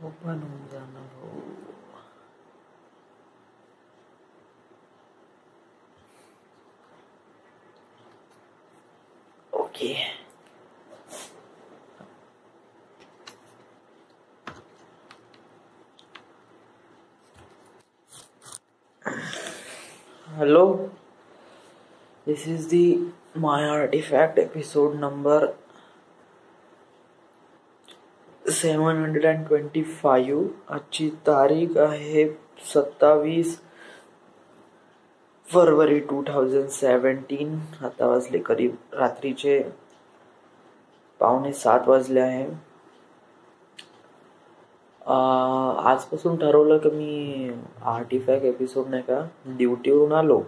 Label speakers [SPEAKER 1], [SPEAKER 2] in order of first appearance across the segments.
[SPEAKER 1] Open होऊन जाणार हो. Okay. Hello, this is the My Artifact episode number 725. आजची तारीख आहे 27 फरवरी 2017. आता वाजले करीब रात्रीचे 6:45 वाजले आहे. आजपासून ठरवलं की मी आर्टिफॅक्ट एपिसोड नाही का ड्युटीवरून आलो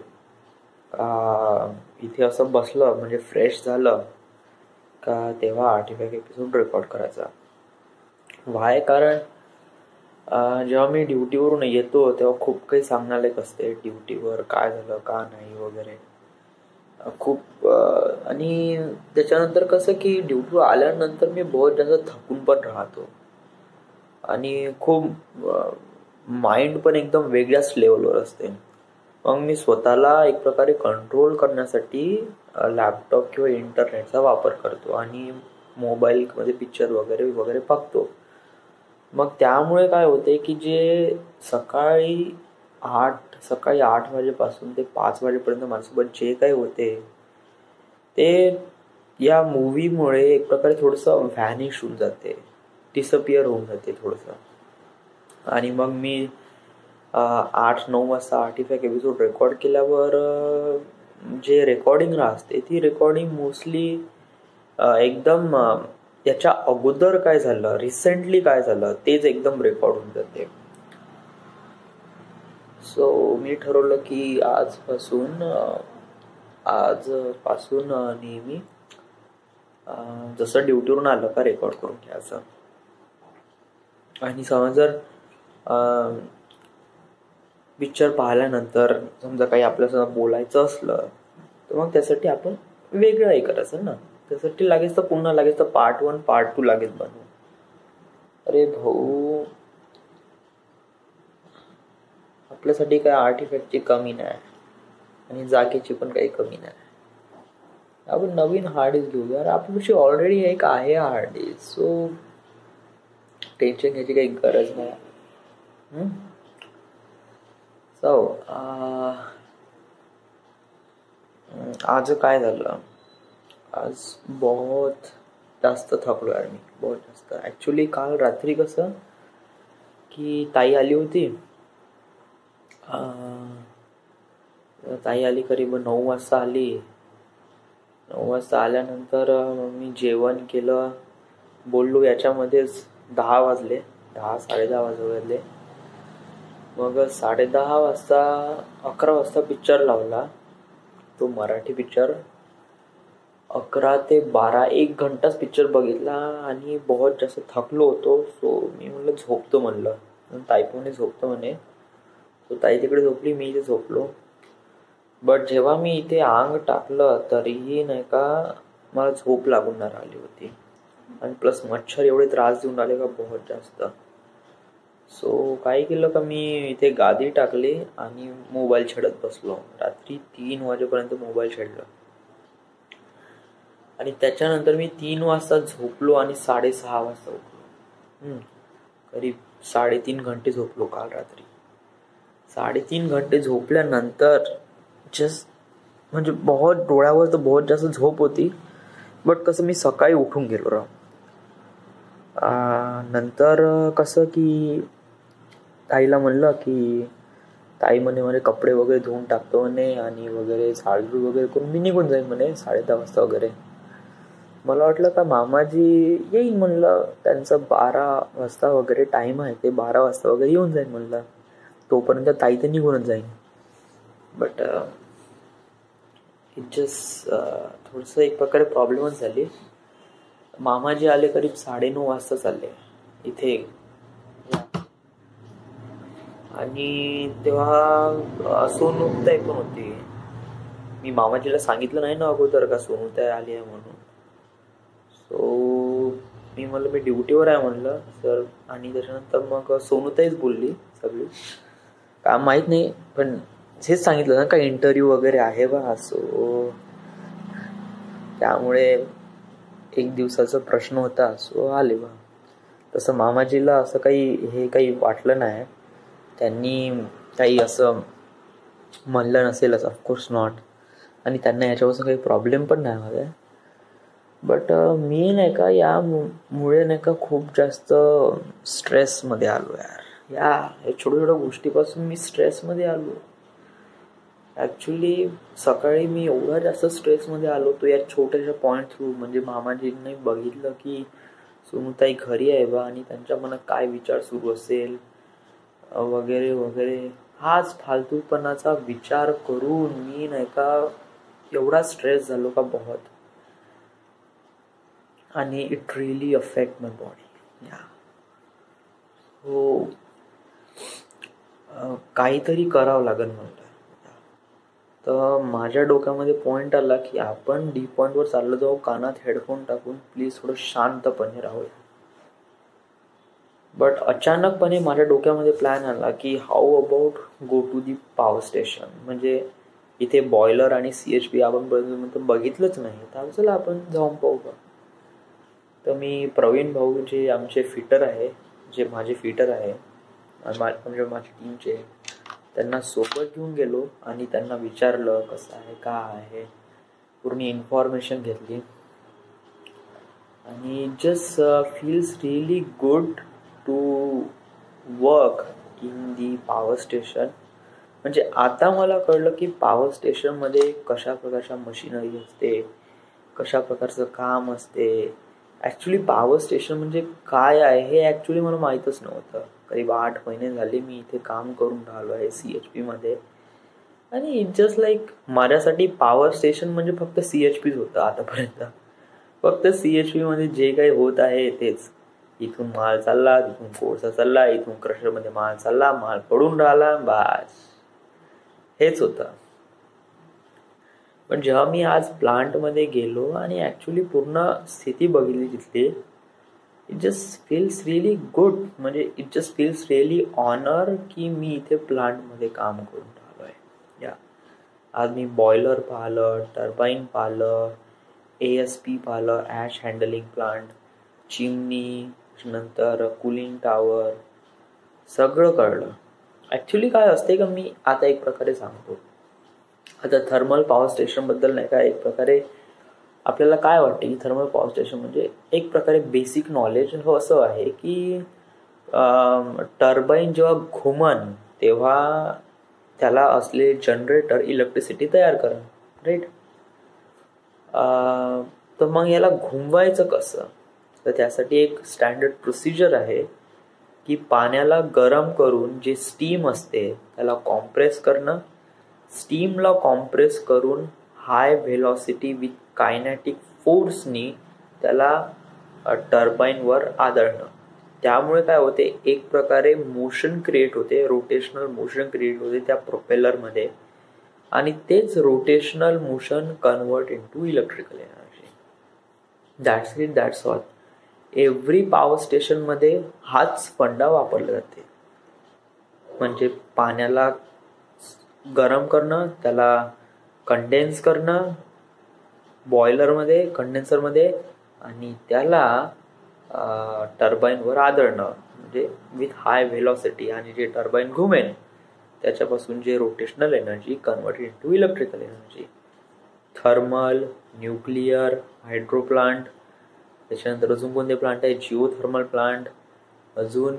[SPEAKER 1] इथे असं बसलं म्हणजे फ्रेश झालं का तेव्हा आर्टिफॅक्ट एपिसोड रेकॉर्ड करायचा. वाय? कारण जेव्हा मी ड्युटीवरून येतो तेव्हा खूप काही सांगण्यालायक असते. ड्युटीवर काय झालं का नाही वगैरे खूप. आणि त्याच्यानंतर कसं की ड्युटीवर आल्यानंतर मी बहुत जास्त थकून पण राहतो आणि खूप माइंड पण एकदम वेगळ्याच लेवलवर असते. मग मी स्वतःला एक प्रकारे कंट्रोल करण्यासाठी लॅपटॉप किंवा इंटरनेटचा वापर करतो आणि मोबाईलमध्ये पिक्चर वगैरे वगैरे बघतो. मग त्यामुळे काय होते की जे सकाळी 8 वाजेपासून ते 5 वाजेपर्यंत माझ्यासोबत जे काही होते ते या मूवीमुळे एक प्रकारे थोडंसं व्हॅनिश होऊन जाते, डिसअपिअर होऊन जाते थोडंसं. आणि मग मी 8-9 वाजता आर्टिफॅक्ट एपिसोड रेकॉर्ड केल्यावर जे रेकॉर्डिंग राहते ती रेकॉर्डिंग मोस्टली एकदम त्याच्या अगोदर काय झालं, रिसेंटली काय झालं तेच एकदम रेकॉर्ड होऊन जाते. सो मी ठरवलं की आजपासून नेहमी जसं ड्युटीवरून आलं का रेकॉर्ड करून घ्यायचं. आणि समज जर पिक्चर पाहिल्यानंतर समजा काही आपल्यासोबत बोलायचं असलं तर मग त्यासाठी आपण वेगळं हे करायचं ना. त्यासाठी लागेल तर पुन्हा लागेल तर पार्ट 1 पार्ट 2 लागेल बनवून. अरे भाऊ, आपल्यासाठी काय आर्टिफॅक्टची कमी नाही आणि जागेची पण काही कमी नाही. आपण नवीन हार्ड डिस्क घेऊ यार. आपल्याशी ऑलरेडी एक आहे हार्ड डिस्क. सो टेन्शन घ्यायची काही गरज नाही. सो आज काय झालं, आज बहुत जास्त थकलो यार मी, बहुत जास्त. ॲक्च्युली काल रात्री कसं की ताई आली होती. ताई आली करीब 9 वाजता आली. 9 वाजता आल्यानंतर मी जेवण केलं, बोललो याच्यामध्येच 10 वाजले, 10-10:30 वाजले. मग 10:30 वाजता 11 वाजता पिक्चर लावला, तो मराठी पिक्चर. 11 ते 12 1 घंटाच पिक्चर बघितला आणि बहुत जास्त थकलो होतो. सो मी म्हणलं झोपतो म्हणलं. ताई पण झोपतो म्हणे. तो ताई तिकडे झोपली, मी इथे झोपलो. बट जेव्हा मी इथे अंग टाकलं तरीही नाही का मला झोप लागून नाही राहिली होती. आणि प्लस मच्छर एवढे त्रास देऊन आले का बहुत जास्त. सो काय केलं का मी इथे गादी टाकली आणि मोबाईल छेडत बसलो. रात्री 3 वाजेपर्यंत मोबाईल छेडलं आणि त्याच्यानंतर मी 3 वाजता झोपलो आणि 6:30 वाजता उठलो. करीब 3.5 घंटे झोपलो काल रात्री. 3.5 घंटे झोपल्यानंतर जस्ट म्हणजे बहुत डोळ्यावर तर बहुत जास्त झोप होती. बट कसं मी सकाळी उठून गेलो. नंतर कसं की ताईला म्हणलं की ताई म्हणे कपडे वगैरे धुवून टाकतो म्हणे आणि वगैरे झाडझूड वगैरे करून मी निघून जाईन म्हणे 10:30 वाजता वगैरे. मला वाटलं का मामाजी येईल म्हणलं, त्यांचं 12 वाजता वगैरे टाईम आहे, ते 12 वाजता वगैरे येऊन जाईल म्हणलं. तोपर्यंत ताई तर निघूनच जाईल. बट इट जस्ट थोडंसं एक प्रकारे प्रॉब्लेमच झाली. मामाजी आले करीब 9:30 वाजता चालले इथे. आणि तेव्हा सोनूताई पण होती. मी मामाजीला सांगितलं नाही ना अगोदर का सोनूताई आली आहे म्हणून. सो मी म्हणलं मी ड्युटीवर आहे म्हणलं सर. आणि त्याच्यानंतर मग सोनूताईच बोलली सगळी, का माहीत नाही, पण हेच सांगितलं ना का इंटरव्ह्यू वगैरे आहे बा. सो त्यामुळे एक दिवसाचा प्रश्न होता, सो आले बा. तसं मामाजीला असं काही वाटलं नाही, त्यांनी काही असं म्हणलं नसेलच, ऑफकोर्स नॉट. आणि त्यांना याच्यापासून काही प्रॉब्लेम पण नाही माझा. बट मी नाही का यामुळे नाही का खूप जास्त स्ट्रेसमध्ये आलो यार. या छोट्या छोट्या गोष्टीपासून मी स्ट्रेसमध्ये आलो. ॲक्च्युली सकाळी मी एवढा जास्त स्ट्रेसमध्ये आलो तो या छोट्याशा पॉईंट थ्रू. म्हणजे मामाजींनी बघितलं की सोनूताई घरी आहे बा आणि त्यांच्या मनात काय विचार सुरू असेल वगैरे वगैरे. हाच फालतूपणाचा विचार करून मी नाही का एवढा स्ट्रेस झालो का बहुत. आणि it really affect my body. या हो काहीतरी करावं लागेल म्हणलं. तर माझ्या डोक्यामध्ये पॉईंट आला की आपण डी पॉईंटवर चाललो जाऊ, कानात हेडफोन टाकून प्लीज थोडं शांतपणे राहूया. बट अचानकपणे माझ्या डोक्यामध्ये प्लॅन आला की how about go to the power station. म्हणजे इथे बॉयलर आणि CHP आपण बघितलंच नाही, तर चला आपण जाऊन पाहू का. तर मी प्रवीण भाऊ जे आमचे फिटर आहे, जे माझे फिटर आहे म्हणजे माझ्या टीमचे, त्यांना सोबत घेऊन गेलो आणि त्यांना विचारलं कसं आहे काय आहे, पूर्ण इन्फॉर्मेशन घेतली. आणि just feels really good to work in the power station. म्हणजे आता मला कळलं की पॉवर स्टेशनमध्ये कशा प्रकारच्या मशिनरी असते, कशा प्रकारचं काम असते. ॲक्च्युली पॉवर स्टेशन म्हणजे काय आहे हे ॲक्च्युली मला माहीतच नव्हतं. करीब 8 महिने झाले मी इथे काम करून राहिलो आहे CHP मध्ये. आणि इट जस्ट लाईक माझ्यासाठी पॉवर स्टेशन म्हणजे फक्त CHPच होतं आतापर्यंत. फक्त CHP मध्ये जे काही होत आहे तेच. इथून माल चालला, तिथून कोळसा चालला, इथून क्रशरमध्ये माल चालला, माल पडून राहिला, बास हेच होतं. पण जेव्हा मी आज प्लांटमध्ये गेलो आणि ॲक्च्युली पूर्ण स्थिती बघितली तिथली, it just feels really good. म्हणजे it just feels really honour की मी इथे प्लांटमध्ये काम करून राहिलो आहे. या आज मी बॉयलर पाहिलं, टर्बाईन पाहिलं, ASP पाहिलं, ॲश हँडलिंग प्लांट, चिमनी, नंतर कूलिंग टॉवर, सगळं कळलं. ॲक्च्युली काय असते का मी आता एक प्रकारे सांगतो. आता थर्मल पॉवर स्टेशनबद्दल नाही का एक प्रकारे आपल्याला काय वाटते की थर्मल पॉवर स्टेशन म्हणजे एक प्रकारे बेसिक नॉलेज असं आहे की टर्बाईन जेव्हा घुमन तेव्हा त्याला असले जनरेटर इलेक्ट्रिसिटी तयार करा, राईट. तर मग याला घुमवायचं कसं, तर त्यासाठी एक स्टँडर्ड प्रोसिजर आहे की पाण्याला गरम करून जे स्टीम असते त्याला कॉम्प्रेस करणं, स्टीमला कॉम्प्रेस करून हाय व्हेलॉसिटी विथ कायनेटिक फोर्सनी त्याला टर्बाईनवर आदळणं. त्यामुळे काय होते, एक प्रकारे मोशन क्रिएट होते, रोटेशनल मोशन क्रिएट होते त्या प्रोपेलरमध्ये. आणि तेच rotational motion convert into electrical energy. That's it, that's all. Every power स्टेशनमध्ये हाच फंडा वापरला जाते. म्हणजे पाण्याला गरम करणं, त्याला कंडेन्स करणं बॉयलरमध्ये, कंडेन्सरमध्ये, आणि त्याला टर्बाईनवर आदळणं म्हणजे विथ हाय व्हेलॉसिटी. आणि जे टर्बाईन घुमेन त्याच्यापासून जे rotational energy convert into electrical energy. Thermal, nuclear, hydro plant, त्याच्यानंतर अजून कोणते प्लांट आहे, जिओ थर्मल प्लांट, अजून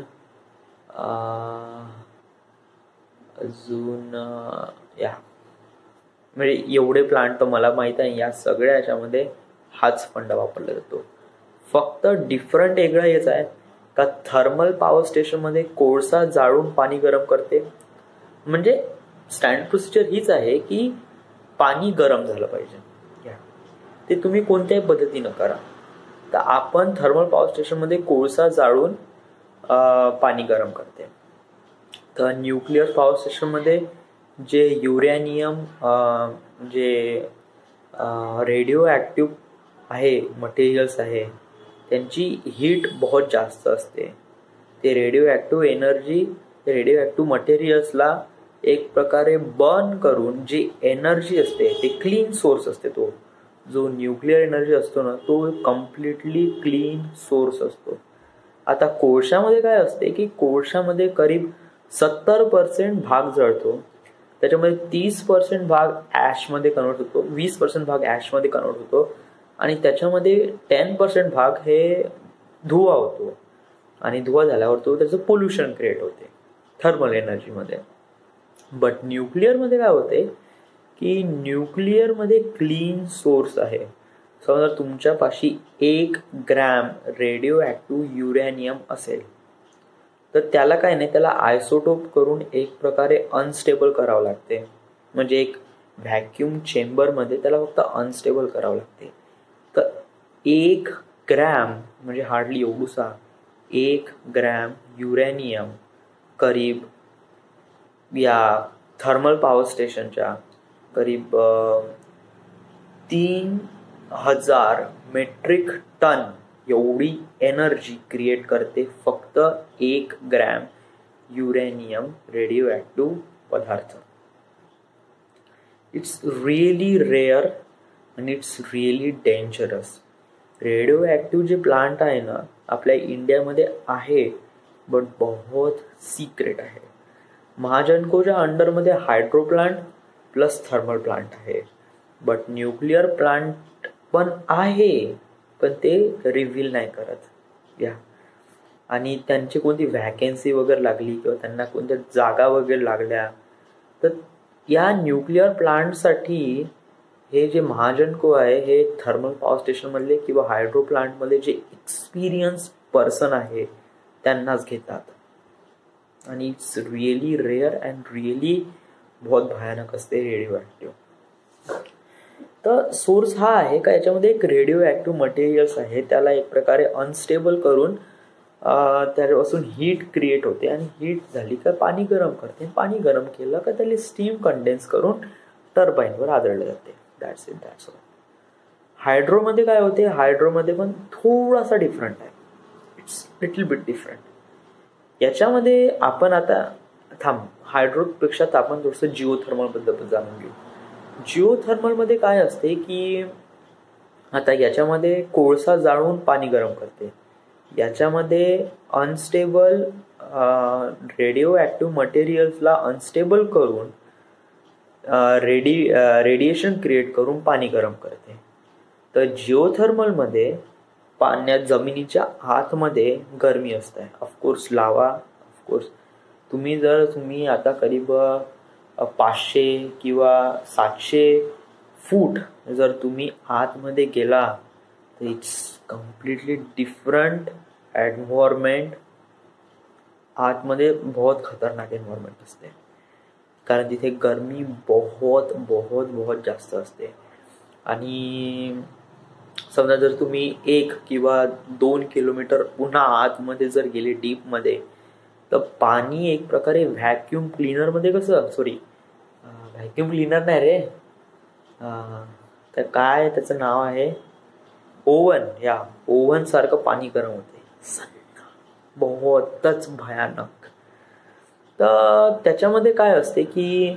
[SPEAKER 1] या म्हणजे एवढे प्लांट तर मला माहीत आहे. या सगळ्या याच्यामध्ये हाच फंडा वापरला जातो. फक्त डिफरंट वेगळं हेच आहे का थर्मल पॉवर स्टेशनमध्ये कोळसा जाळून पाणी गरम करते. म्हणजे स्टँडर्ड प्रोसिजर हीच आहे की पाणी गरम झालं पाहिजे, ते तुम्ही कोणत्याही पद्धतीनं करा. तर आपण थर्मल पॉवर स्टेशनमध्ये कोळसा जाळून पाणी गरम करते. तर न्यूक्लिअर पॉवर स्टेशनमध्ये जे युरॅनियम जे रेडिओ ॲक्टिव्ह आहे मटेरियल्स आहे त्यांची हीट बहुत जास्त असते. ते रेडिओ ॲक्टिव्ह मटेरियल्सला एक प्रकारे बर्न करून जी एनर्जी असते ते क्लीन सोर्स असते. तो जो न्यूक्लिअर एनर्जी असतो ना तो कम्प्लिटली क्लीन सोर्स असतो. आता कोळशामध्ये काय असते की कोळशामध्ये करीब 70% भाग जळतो, त्याच्यामध्ये 30% भाग ॲशमध्ये कन्वर्ट होतो, 20% भाग ॲशमध्ये कन्वर्ट होतो आणि त्याच्यामध्ये 10% भाग हे धुवा होतो आणि धुवा झाल्यावर तो त्याचं पोल्युशन क्रिएट होते थर्मल एनर्जीमध्ये. बट न्यूक्लिअरमध्ये काय होते की न्यूक्लिअरमध्ये क्लीन सोर्स आहे. समजा तुमच्यापाशी 1 ग्रॅम रेडिओ ॲक्टिव्ह युरॅनियम असेल तर त्याला काय नाही, त्याला आयसोटोप करून एक प्रकारे अनस्टेबल करावं लागते. म्हणजे एक व्हॅक्यूम चेंबरमध्ये त्याला फक्त अनस्टेबल करावं लागते. तर 1 ग्रॅम म्हणजे हार्डली एवढूसा 1 ग्रॅम युरॅनियम करीब या थर्मल पॉवर स्टेशनच्या करीब 3000 मेट्रिक टन एवढी एनर्जी क्रिएट करते फक्त 1 ग्रॅम युरॅनियम रेडिओ ॲक्टिव्ह पदार्थ. इट्स रिअली रेअर आणि it's really dangerous. Radioactive जे प्लांट आहे ना आपल्या इंडियामध्ये आहे बट बहुत सिक्रेट आहे. महाजनकोच्या अंडरमध्ये hydro plant plus thermal plant आहे, बट न्यूक्लिअर प्लांट पण आहे पण ते रिव्हील नाही करत या. आणि त्यांची कोणती व्हॅकन्सी वगैरे लागली किंवा त्यांना कोणत्या जागा वगैरे लागल्या तर या न्यूक्लिअर प्लांटसाठी हे जे महाजनको आहे हे थर्मल पॉवर स्टेशनमधले किंवा हायड्रो प्लांटमध्ये जे एक्सपिरियन्स पर्सन आहे त्यांनाच घेतात. आणि it's really rare and really बहुत भयानक असते रेडिओ ॲक्टिव्ह. तर सोर्स हा आहे का याच्यामध्ये एक रेडिओ ॲक्टिव्ह मटेरियल्स आहे, त्याला एक प्रकारे अनस्टेबल करून त्यापासून हीट क्रिएट होते आणि हीट झाली का पाणी गरम करते. पाणी गरम केलं का त्याला स्टीम कंडेन्स करून टर्बाईनवर आदळले जाते. That's all. हायड्रोमध्ये काय होते, हायड्रोमध्ये पण थोडासा डिफरंट आहे. It's little bit different. याच्यामध्ये आपण आता हायड्रोपेक्षा आपण थोडंसं जिओथर्मलबद्दल जाणून घेऊ. जिओथर्मलमध्ये काय असते की आता याच्यामध्ये कोळसा जाळून पाणी गरम करते, याच्यामध्ये अनस्टेबल रेडिओ ॲक्टिव्ह मटेरियल्सला अनस्टेबल करून रेडिएशन क्रिएट करून पाणी गरम करते. तर जिओथर्मलमध्ये पाण्यात जमिनीच्या आतमध्ये गरमी असते. ऑफकोर्स लावा, ऑफकोर्स तुम्ही आता करीब 500 किंवा 700 फूट जर तुम्ही आतमध्ये गेला तर इट्स कम्प्लिटली डिफरंट एन्व्हायरमेंट. आतमध्ये बहुत खतरनाक एन्व्हायरमेंट असते कारण तिथे गरमी बहुत जास्त असते. आणि समजा जर तुम्ही 1 किंवा 2 किलोमीटर पुन्हा आतमध्ये जर गेले डीपमध्ये तर पाणी एक प्रकारे व्हॅक्यूम क्लीनरमध्ये व्हॅक्यूम क्लीनर नाही रे, तर काय त्याचं नाव आहे, ओव्हन सारखं पाणी गरम होते, बहुतच भयानक. तर त्याच्यामध्ये काय असते की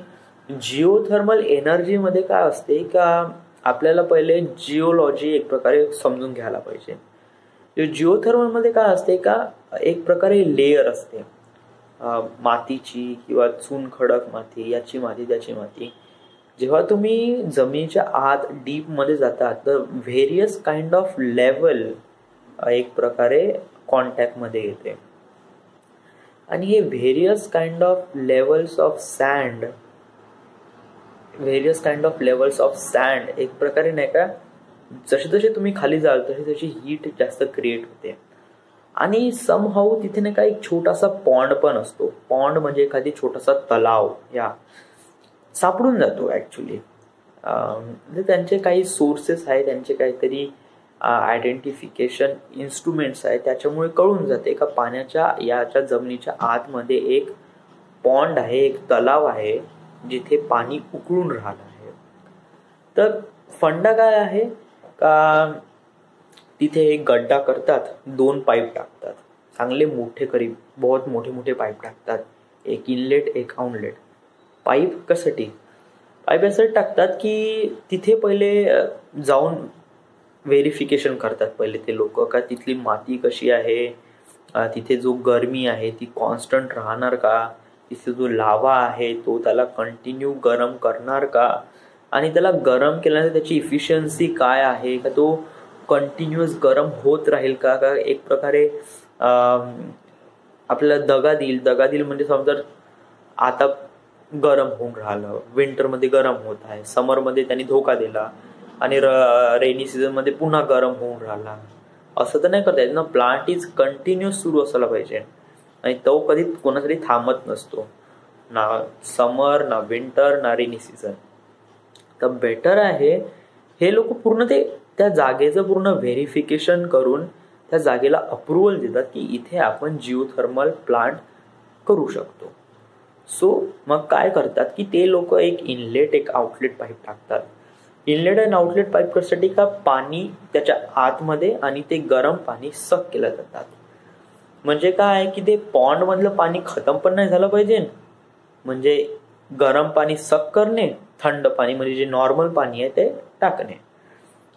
[SPEAKER 1] जिओथर्मल एनर्जीमध्ये काय असते का आपल्याला पहिले जिओलॉजी एक प्रकारे समजून घ्यायला पाहिजे. जिओथर्मलमध्ये काय असते का एक प्रकारे लेयर असते मातीची किंवा चुनखडक माती, याची माती त्याची माती. जेव्हा तुम्ही जमिनीच्या आत डीपमध्ये जाता तर व्हेरियस काइंड ऑफ लेवल एक प्रकारे कॉन्टॅक्टमध्ये येते आणि हे various kind of levels of sand एक प्रकारे नाही का जसे तुम्ही खाली जाल तशी हीट जास्त क्रिएट होते. आणि समहाऊ तिथे नाही का एक छोटासा पॉन्ड पण असतो. पॉन्ड म्हणजे एखादी छोटासा तलाव या सापडून जातो ऍक्च्युली. म्हणजे त्यांचे काही सोर्सेस आहेत, त्यांचे काहीतरी आयडेंटिफिकेशन इन्स्ट्रुमेंट्स आहेत, त्याच्यामुळे कळून जाते का पाण्याच्या याच्या जमिनीच्या आतमध्ये एक पॉन्ड आहे, एक तलाव आहे जिथे पाणी उकळून राहिलं आहे. तर फंडा काय आहे का तिथे एक गड्डा करतात, 2 पाईप टाकतात, चांगले मोठे करीब बहुत मोठे मोठे पाईप टाकतात, एक इनलेट एक आउटलेट. पाईप कशासाठी? पाईप यासाठी टाकतात की तिथे पहिले जाऊन व्हेरिफिकेशन करतात पहिले ते लोक का तिथली माती कशी आहे, तिथे जो गरमी आहे ती कॉन्स्टंट राहणार का, तिथे जो लावा आहे तो त्याला कंटिन्यू गरम करणार का, आणि त्याला गरम केल्यानंतर त्याची इफिशियन्सी काय आहे, का तो कंटिन्युअस गरम होत राहील का एक प्रकारे आपल्याला दगा देईल म्हणजे समजा आता गरम होऊन राहिलं, विंटरमध्ये गरम होत आहे, समरमध्ये त्यांनी धोका दिला आणि रेनी सीझनमध्ये पुन्हा गरम होऊन राहिला, असं तर नाही करता येत ना. प्लांट इज कंटिन्युअस सुरू असायला पाहिजे आणि तो कधी कोणासाठी थांबत नसतो, ना समर ना विंटर ना रेनी सीझन. तर बेटर आहे हे लोक पूर्ण ते त्या जागेचं पूर्ण व्हेरिफिकेशन करून त्या जागेला अप्रुव्हल देतात की इथे आपण जिओथर्मल प्लांट करू शकतो. सो मग काय करतात की ते लोक एक इनलेट एक आउटलेट पाईप टाकतात. इनलेट आणि आउटलेट पाईप करण्यासाठी का पाणी त्याच्या आतमध्ये आणि ते गरम पाणी सक केलं जातात. म्हणजे काय की ते पॉन्ड मधलं पाणी खतम पण नाही झालं पाहिजे, म्हणजे गरम पाणी सक करणे, थंड पाणी म्हणजे जे नॉर्मल पाणी आहे ते टाकणे.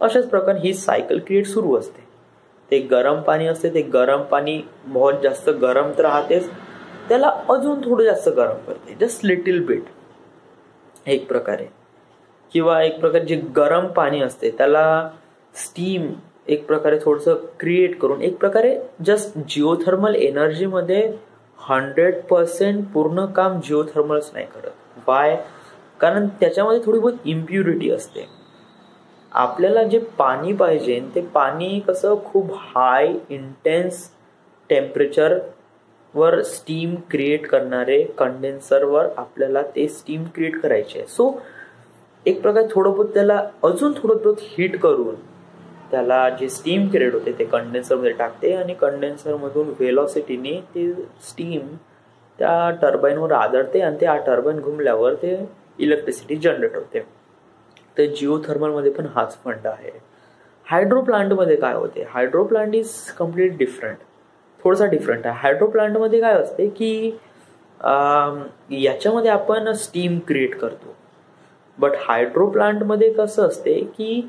[SPEAKER 1] अशाच प्रकारे ही सायकल क्रिएट सुरू असते. ते गरम पाणी असते, ते गरम पाणी बहुत जास्त गरम तर राहतेच, त्याला अजून थोडं जास्त गरम करते, जस्ट लिटिल बिट एक प्रकारे. किंवा एक प्रकारे जे गरम पाणी असते त्याला स्टीम एक प्रकारे थोडंसं क्रिएट करून एक प्रकारे जस्ट जिओथर्मल एनर्जीमध्ये 100% पूर्ण काम जिओथर्मल्स नाही करत. वाय? कारण त्याच्यामध्ये थोडी बहुत इम्प्युरिटी असते. आपल्याला जे पाणी पाहिजे ते पाणी कसं खूप हाय इंटेन्स टेम्परेचर वर स्टीम क्रिएट करणारे कंडेन्सरवर आपल्याला ते स्टीम क्रिएट करायचे आहे. सो एक प्रकारे थोडं बहुत त्याला अजून थोडं बहुत हीट करून त्याला जे स्टीम क्रिएट होते ते कंडेन्सरमध्ये टाकते आणि कंडेन्सरमधून व्हेलॉसिटीने ते स्टीम त्या टर्बाईनवर आदळते आणि ते टर्बाईन घुमल्यावर ते इलेक्ट्रिसिटी जनरेट होते. तर जिओथर्मलमध्ये पण हाच फंड आहे. हायड्रो प्लांटमध्ये काय होते? Hydro plant is complete different, थोडासा डिफरंट आहे. हायड्रो प्लांटमध्ये काय असते की याच्यामध्ये आपण स्टीम क्रिएट करतो, बट हायड्रो प्लांटमध्ये कसं असते की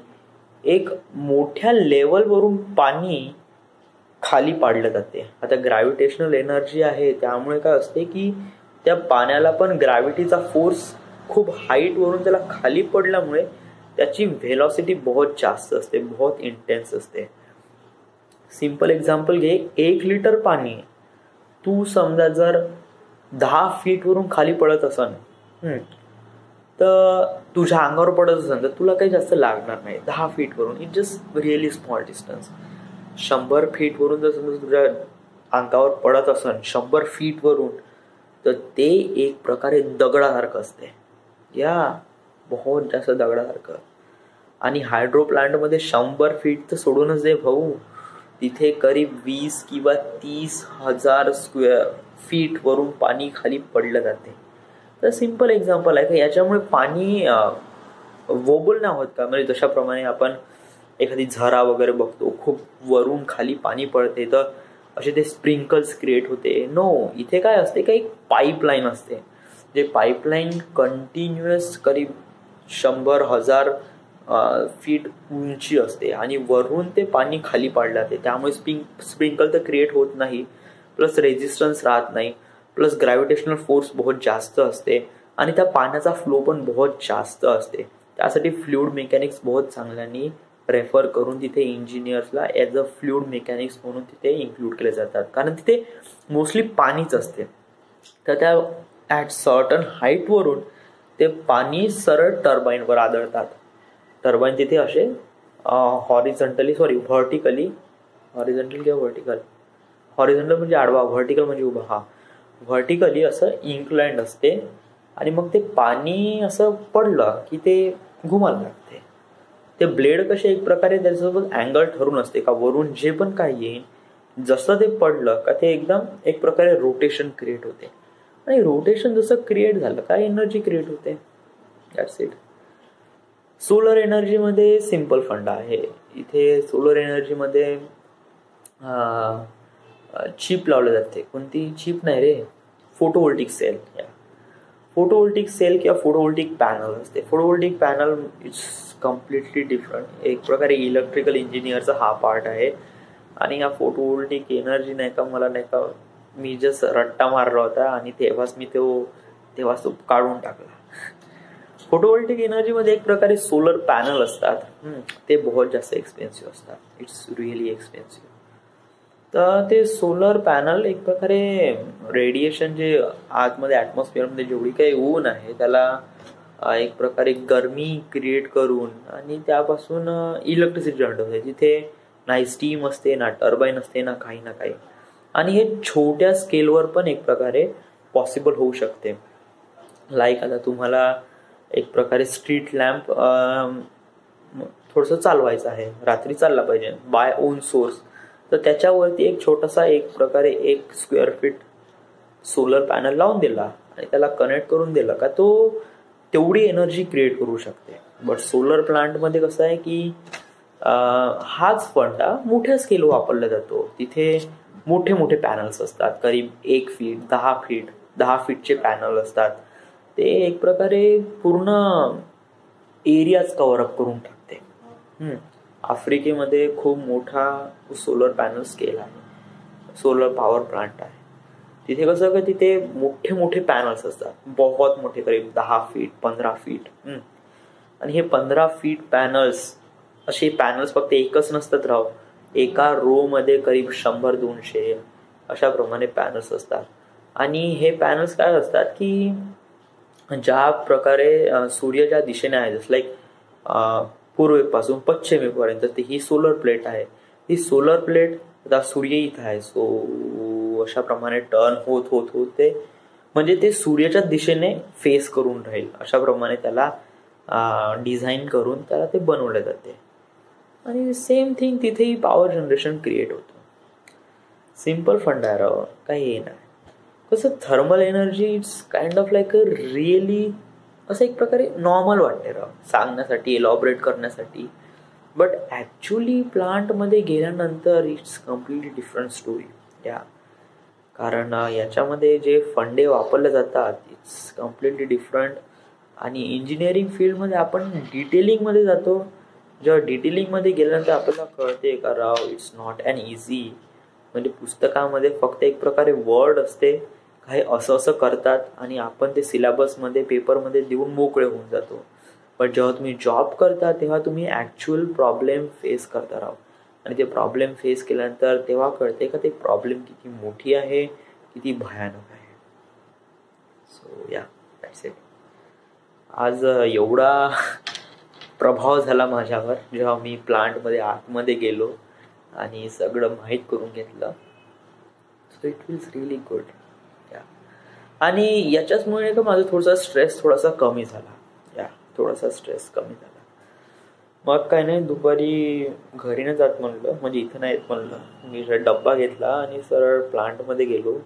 [SPEAKER 1] एक मोठ्या लेवलवरून पाणी खाली पाडलं जाते. आता ग्रॅव्हिटेशनल एनर्जी आहे त्यामुळे काय असते की त्या पाण्याला पण ग्रॅव्हिटीचा फोर्स खूप हाईट वरून त्याला खाली पडल्यामुळे त्याची व्हेलॉसिटी बहुत जास्त असते, बहुत इंटेन्स असते. सिंपल एक्झाम्पल घे, 1 लिटर पाणी तू समजा जर 10 फीट वरून खाली पडत असन तर तुझ्या अंगावर पडत असेल तर तुला काही जास्त लागणार नाही. 10 फीट वरून it just really small distance. 100 feet वरून जर समजा तुझ्या अंगावर पडत असेल 100 फीट वरून, तर ते एक प्रकारे दगडासारखं असते, या बहुत जास्त दगडासारखं. आणि हायड्रो प्लांटमध्ये 100 फीट तर सोडूनच दे भाऊ, तिथे करीब 20 किंवा 30,000 स्क्वेअर फीट वरून पाणी खाली पडलं जाते. तर सिंपल एक्झाम्पल आहे का याच्यामुळे पाणी वोबल नाही होत का? म्हणजे जशाप्रमाणे आपण एखादी झरा वगैरे बघतो, खूप वरून खाली पाणी पडते तर असे ते स्प्रिंकल्स क्रिएट होते. नो, इथे काय असते का एक पाईपलाईन असते, जे पाईपलाईन कंटिन्युअस करीब 100,000 फीट उंची असते आणि वरून ते पाणी खाली पाडलं जाते. त्यामुळे स्प्रिंकल तर क्रिएट होत नाही, प्लस रेजिस्टन्स राहत नाही, प्लस ग्रॅव्हिटेशनल फोर्स बहुत जास्त असते आणि त्या पाण्याचा फ्लो पण बहुत जास्त असते. त्यासाठी फ्लुइड मेकॅनिक्स बहुत चांगल्याने रेफर करून तिथे इंजिनियर्सला ॲज अ फ्लुइड मेकॅनिक्स म्हणून तिथे इन्क्लूड केले जातात, कारण तिथे मोस्टली पाणीच असते. तर त्या ॲट सर्टन हाईटवरून ते पाणी सरळ टर्बाईनवर आदळतात. टर्बाईन तिथे असे हॉरिझॉन्टली किंवा हॉरिझॉन्टल म्हणजे आडवा, व्हर्टिकल म्हणजे उभा, हा व्हर्टिकली असं इन्क्लाइंड असते आणि मग ते पाणी असं पडलं की ते घुमायला लागते. ते ब्लेड कसे एक प्रकारे त्याच्यासोबत अँगल ठरून असते का वरून जे पण काय येईल जसं ते पडलं का ते एकदम एक प्रकारे रोटेशन क्रिएट होते आणि रोटेशन जसं क्रिएट झालं काय एनर्जी क्रिएट होते. That's it. सोलर एनर्जीमध्ये सिम्पल फंडा आहे. इथे सोलर एनर्जीमध्ये चिप लावले जाते. कोणती चिप नाही रे, फोटोव्होल्टिक सेल. फोटोव्होल्टिक सेल किंवा फोटोव्होल्टिक पॅनल असते. Photovoltaic panel it's completely different. एक प्रकारे इलेक्ट्रिकल इंजिनियरचा हा पार्ट आहे. आणि या फोटोव्होल्टिक एनर्जी नाही का, मला नाही का, मी जस्ट रट्टा मारला होता आणि तेव्हाच मी तेव्हाच तो काढून टाकला. फोटोव्होल्टिक एनर्जीमध्ये एक प्रकारे सोलर पॅनल असतात. ते बहुत जास्त एक्सपेन्सिव्ह असतात. It's really expensive. तर ते सोलर पॅनल एक प्रकारे रेडिएशन जे आतमध्ये ॲटमॉस्फिअरमध्ये जेवढी काही ऊन आहे त्याला एक प्रकारे गरमी क्रिएट करून आणि त्यापासून इलेक्ट्रिसिटी जनरेट होते. तिथे नाही स्टीम असते, ना टर्बाईन असते, ना काही. आणि हे छोट्या स्केलवर पण एक प्रकारे पॉसिबल होऊ शकते. लाईक आता तुम्हाला एक प्रकारे स्ट्रीट लॅम्प थोडंसं चालवायचं आहे, रात्री चालला पाहिजे बाय ओन सोर्स. तर त्याच्यावरती एक छोटासा एक प्रकारे 1 स्क्वेअर फीट सोलर पॅनल लावून दिला आणि त्याला कनेक्ट करून दिला का तो तेवढी एनर्जी क्रिएट करू शकते. बट सोलर प्लांटमध्ये कसं आहे की हाच फंडा मोठ्या स्केल वापरला जातो. तिथे मोठे पॅनल्स असतात, करीब 1 फीट 10 फीटचे पॅनल असतात. ते एक प्रकारे पूर्ण एरियाच कव्हरअप करून टाकते. आफ्रिकेमध्ये खूप मोठा सोलर पॅनल स्केल आहे, सोलर पॉवर प्लांट आहे. तिथे कसं का तिथे मोठे पॅनल्स असतात, बहुत मोठे, करीब 10 फीट 15 फीट. आणि हे 15 फीट पॅनल्स, असे पॅनल्स फक्त एकच नसतात राव, एका रो मध्ये करीब 100-200 अशा प्रमाणे पॅनल्स असतात. आणि हे पॅनल्स काय असतात की ज्या प्रकारे सूर्य ज्या दिशेने आहे, जसं लाईक पूर्वेपासून पश्चिमेपर्यंत ही सोलर प्लेट आहे. ही सोलर प्लेट आता सूर्य इथं आहे, सो अशा प्रमाणे टर्न होत ते म्हणजे ते सूर्याच्या दिशेने फेस करून राहील अशा प्रमाणे त्याला डिझाईन करून त्याला ते बनवले जाते. आणि सेम थिंग तिथेही पॉवर जनरेशन क्रिएट होतं. सिम्पल फंड आहे राव, काही हे नाही. कसं thermal energy it's kind of like a really असं एक प्रकारे नॉर्मल वाटते राव सांगण्यासाठी, एलॉबरेट करण्यासाठी. बट ॲक्च्युली प्लांटमध्ये गेल्यानंतर इट्स कम्प्लिटली डिफरंट स्टोरी. कारण याच्यामध्ये जे फंडे वापरले जातात इट्स कम्प्लिटली डिफरंट. आणि इंजिनिअरिंग फील्डमध्ये आपण डिटेलिंगमध्ये जातो. जेव्हा डिटेलिंगमध्ये गेल्यानंतर आपल्याला कळते का राव इट्स नॉट ॲन इझी. म्हणजे पुस्तकामध्ये फक्त एक प्रकारे वर्ड असते, काही असं करतात आणि आपण ते सिलेबसमध्ये पेपरमध्ये देऊन मोकळे होऊन जातो. पण जेव्हा तुम्ही जॉब करता तेव्हा तुम्ही ॲक्च्युअल प्रॉब्लेम फेस करता राव. आणि ते प्रॉब्लेम फेस केल्यानंतर तेव्हा कळते का ते प्रॉब्लेम किती मोठी आहे, किती भयानक आहे. So that's it. आज एवढा प्रभाव झाला माझ्यावर जेव्हा मी प्लांटमध्ये आतमध्ये गेलो आणि सगळं माहीत करून घेतलं. So it feels really good. आणि याच्याचमुळे का माझा थोडासा स्ट्रेस कमी झाला. थोडासा स्ट्रेस कमी झाला. मग काय नाही, दुपारी घरी नाही जात म्हणलं, म्हणजे इथं नाही येत म्हणलं. मी डब्बा घेतला आणि सरळ प्लांटमध्ये गेलो.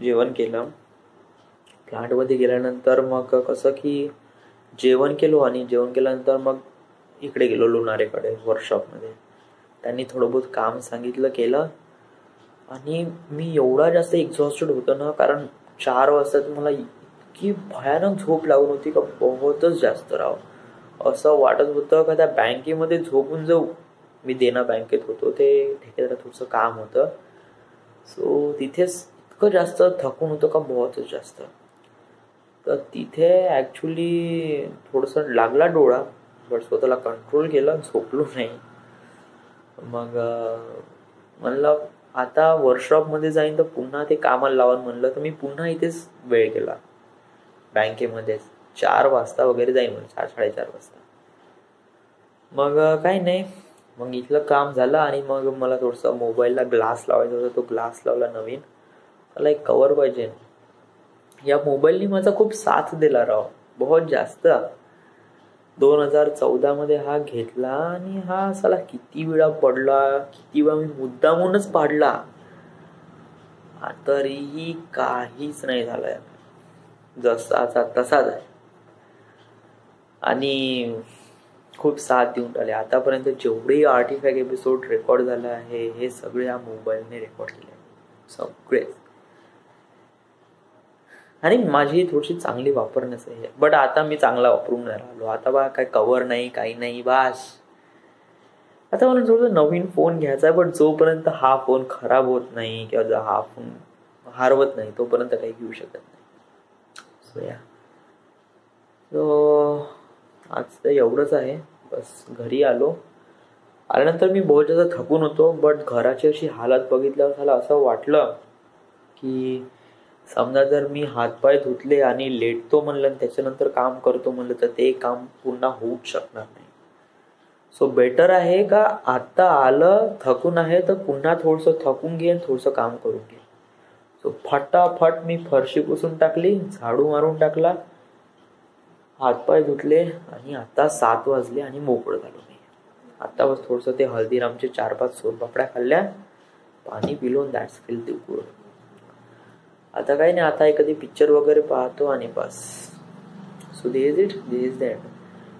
[SPEAKER 1] जेवण केलं. प्लांटमध्ये गेल्यानंतर मग कसं की जेवण केल्यानंतर मग इकडे गेलो लोणारेकडे वर्कशॉपमध्ये. त्यांनी थोडं बहुत काम सांगितलं, केलं. आणि मी एवढा जास्त एक्झॉस्टेड होतो ना, कारण 4 वाजता मला इतकी भयानक झोप लागून होती का बहुतच जास्त राव. असं वाटत होतं का त्या बँकेमध्ये झोपून जाऊ. मी देना बँकेत होतो, ते ठेकेदार थोडंसं काम होतं. सो तिथेच इतकं जास्त थकून होतं का बहुतच जास्त. तर तिथे ॲक्च्युली थोडंसं लागला डोळा, बट स्वतःला कंट्रोल केला, झोपलो नाही. मग म्हणलं आता वर्कशॉपमध्ये जाईन तर पुन्हा ते कामाला लावून म्हणलं, तर मी पुन्हा इथेच वेळ केला बँकेमध्येच. 4 वाजता वगैरे जाईन म्हणजे 4-4:30 वाजता. मग काही नाही, मग इथलं काम झालं आणि मग मला थोडंसं मोबाईलला ग्लास लावायचा होता. तो ग्लास लावला नवीन. मला एक कवर पाहिजे. या मोबाईलनी माझा खूप साथ दिला राव, बहुत जास्त. 2014 मध्ये हा घेतला आणि हा साला किती वेळा पडला, किती वेळा मी मुद्दामूनच पाडला, तरीही काहीच नाही झालंय. जसाचा तसाच आहे. आणि खूप साथ देऊन राहिले. आतापर्यंत जेवढेही आर्टिफॅक्ट एपिसोड रेकॉर्ड झाले आहे हे सगळे या मोबाईलने रेकॉर्ड केले सगळे. आणि माझी थोडीशी चांगली वापरण्यास आहे, बट आता मी चांगला वापरून राहिलो. आता बा काय कवर नाही काही नाही बास. आता मला थोडं नवीन फोन घ्यायचा आहे, बट जोपर्यंत हा फोन खराब होत नाही किंवा हा फोन हरवत नाही तोपर्यंत काही घेऊ शकत नाही. सो आज तर एवढंच आहे. बस घरी आल्यानंतर मी बहुत जास्त थकून होतो, बट घराची अशी हालत बघितल्यावर मला असं वाटलं की समजा जर मी हातपाय धुतले आणि लेटतो म्हणलं आणि त्याच्यानंतर काम करतो म्हणलं तर ते काम पुन्हा होऊच शकणार नाही. सो बेटर आहे का आता आलं थकून आहे तर पुन्हा थोडंसं थकून घे, थोडंसं काम करून घे. सो फटाफट मी फरशी पुसून टाकली, झाडू मारून टाकला, हातपाय धुतले आणि आता 7 वाजले आणि मोकळं झालो मी. आता बस थोडंसं ते हल्दीरामचे 4-5 सोनपापड्या खाल्ल्या, पाणी पिलो, दॅट्स फील ते गुड. आता काही नाही, आता एखादी पिक्चर वगैरे पाहतो आणि बस. So this is that.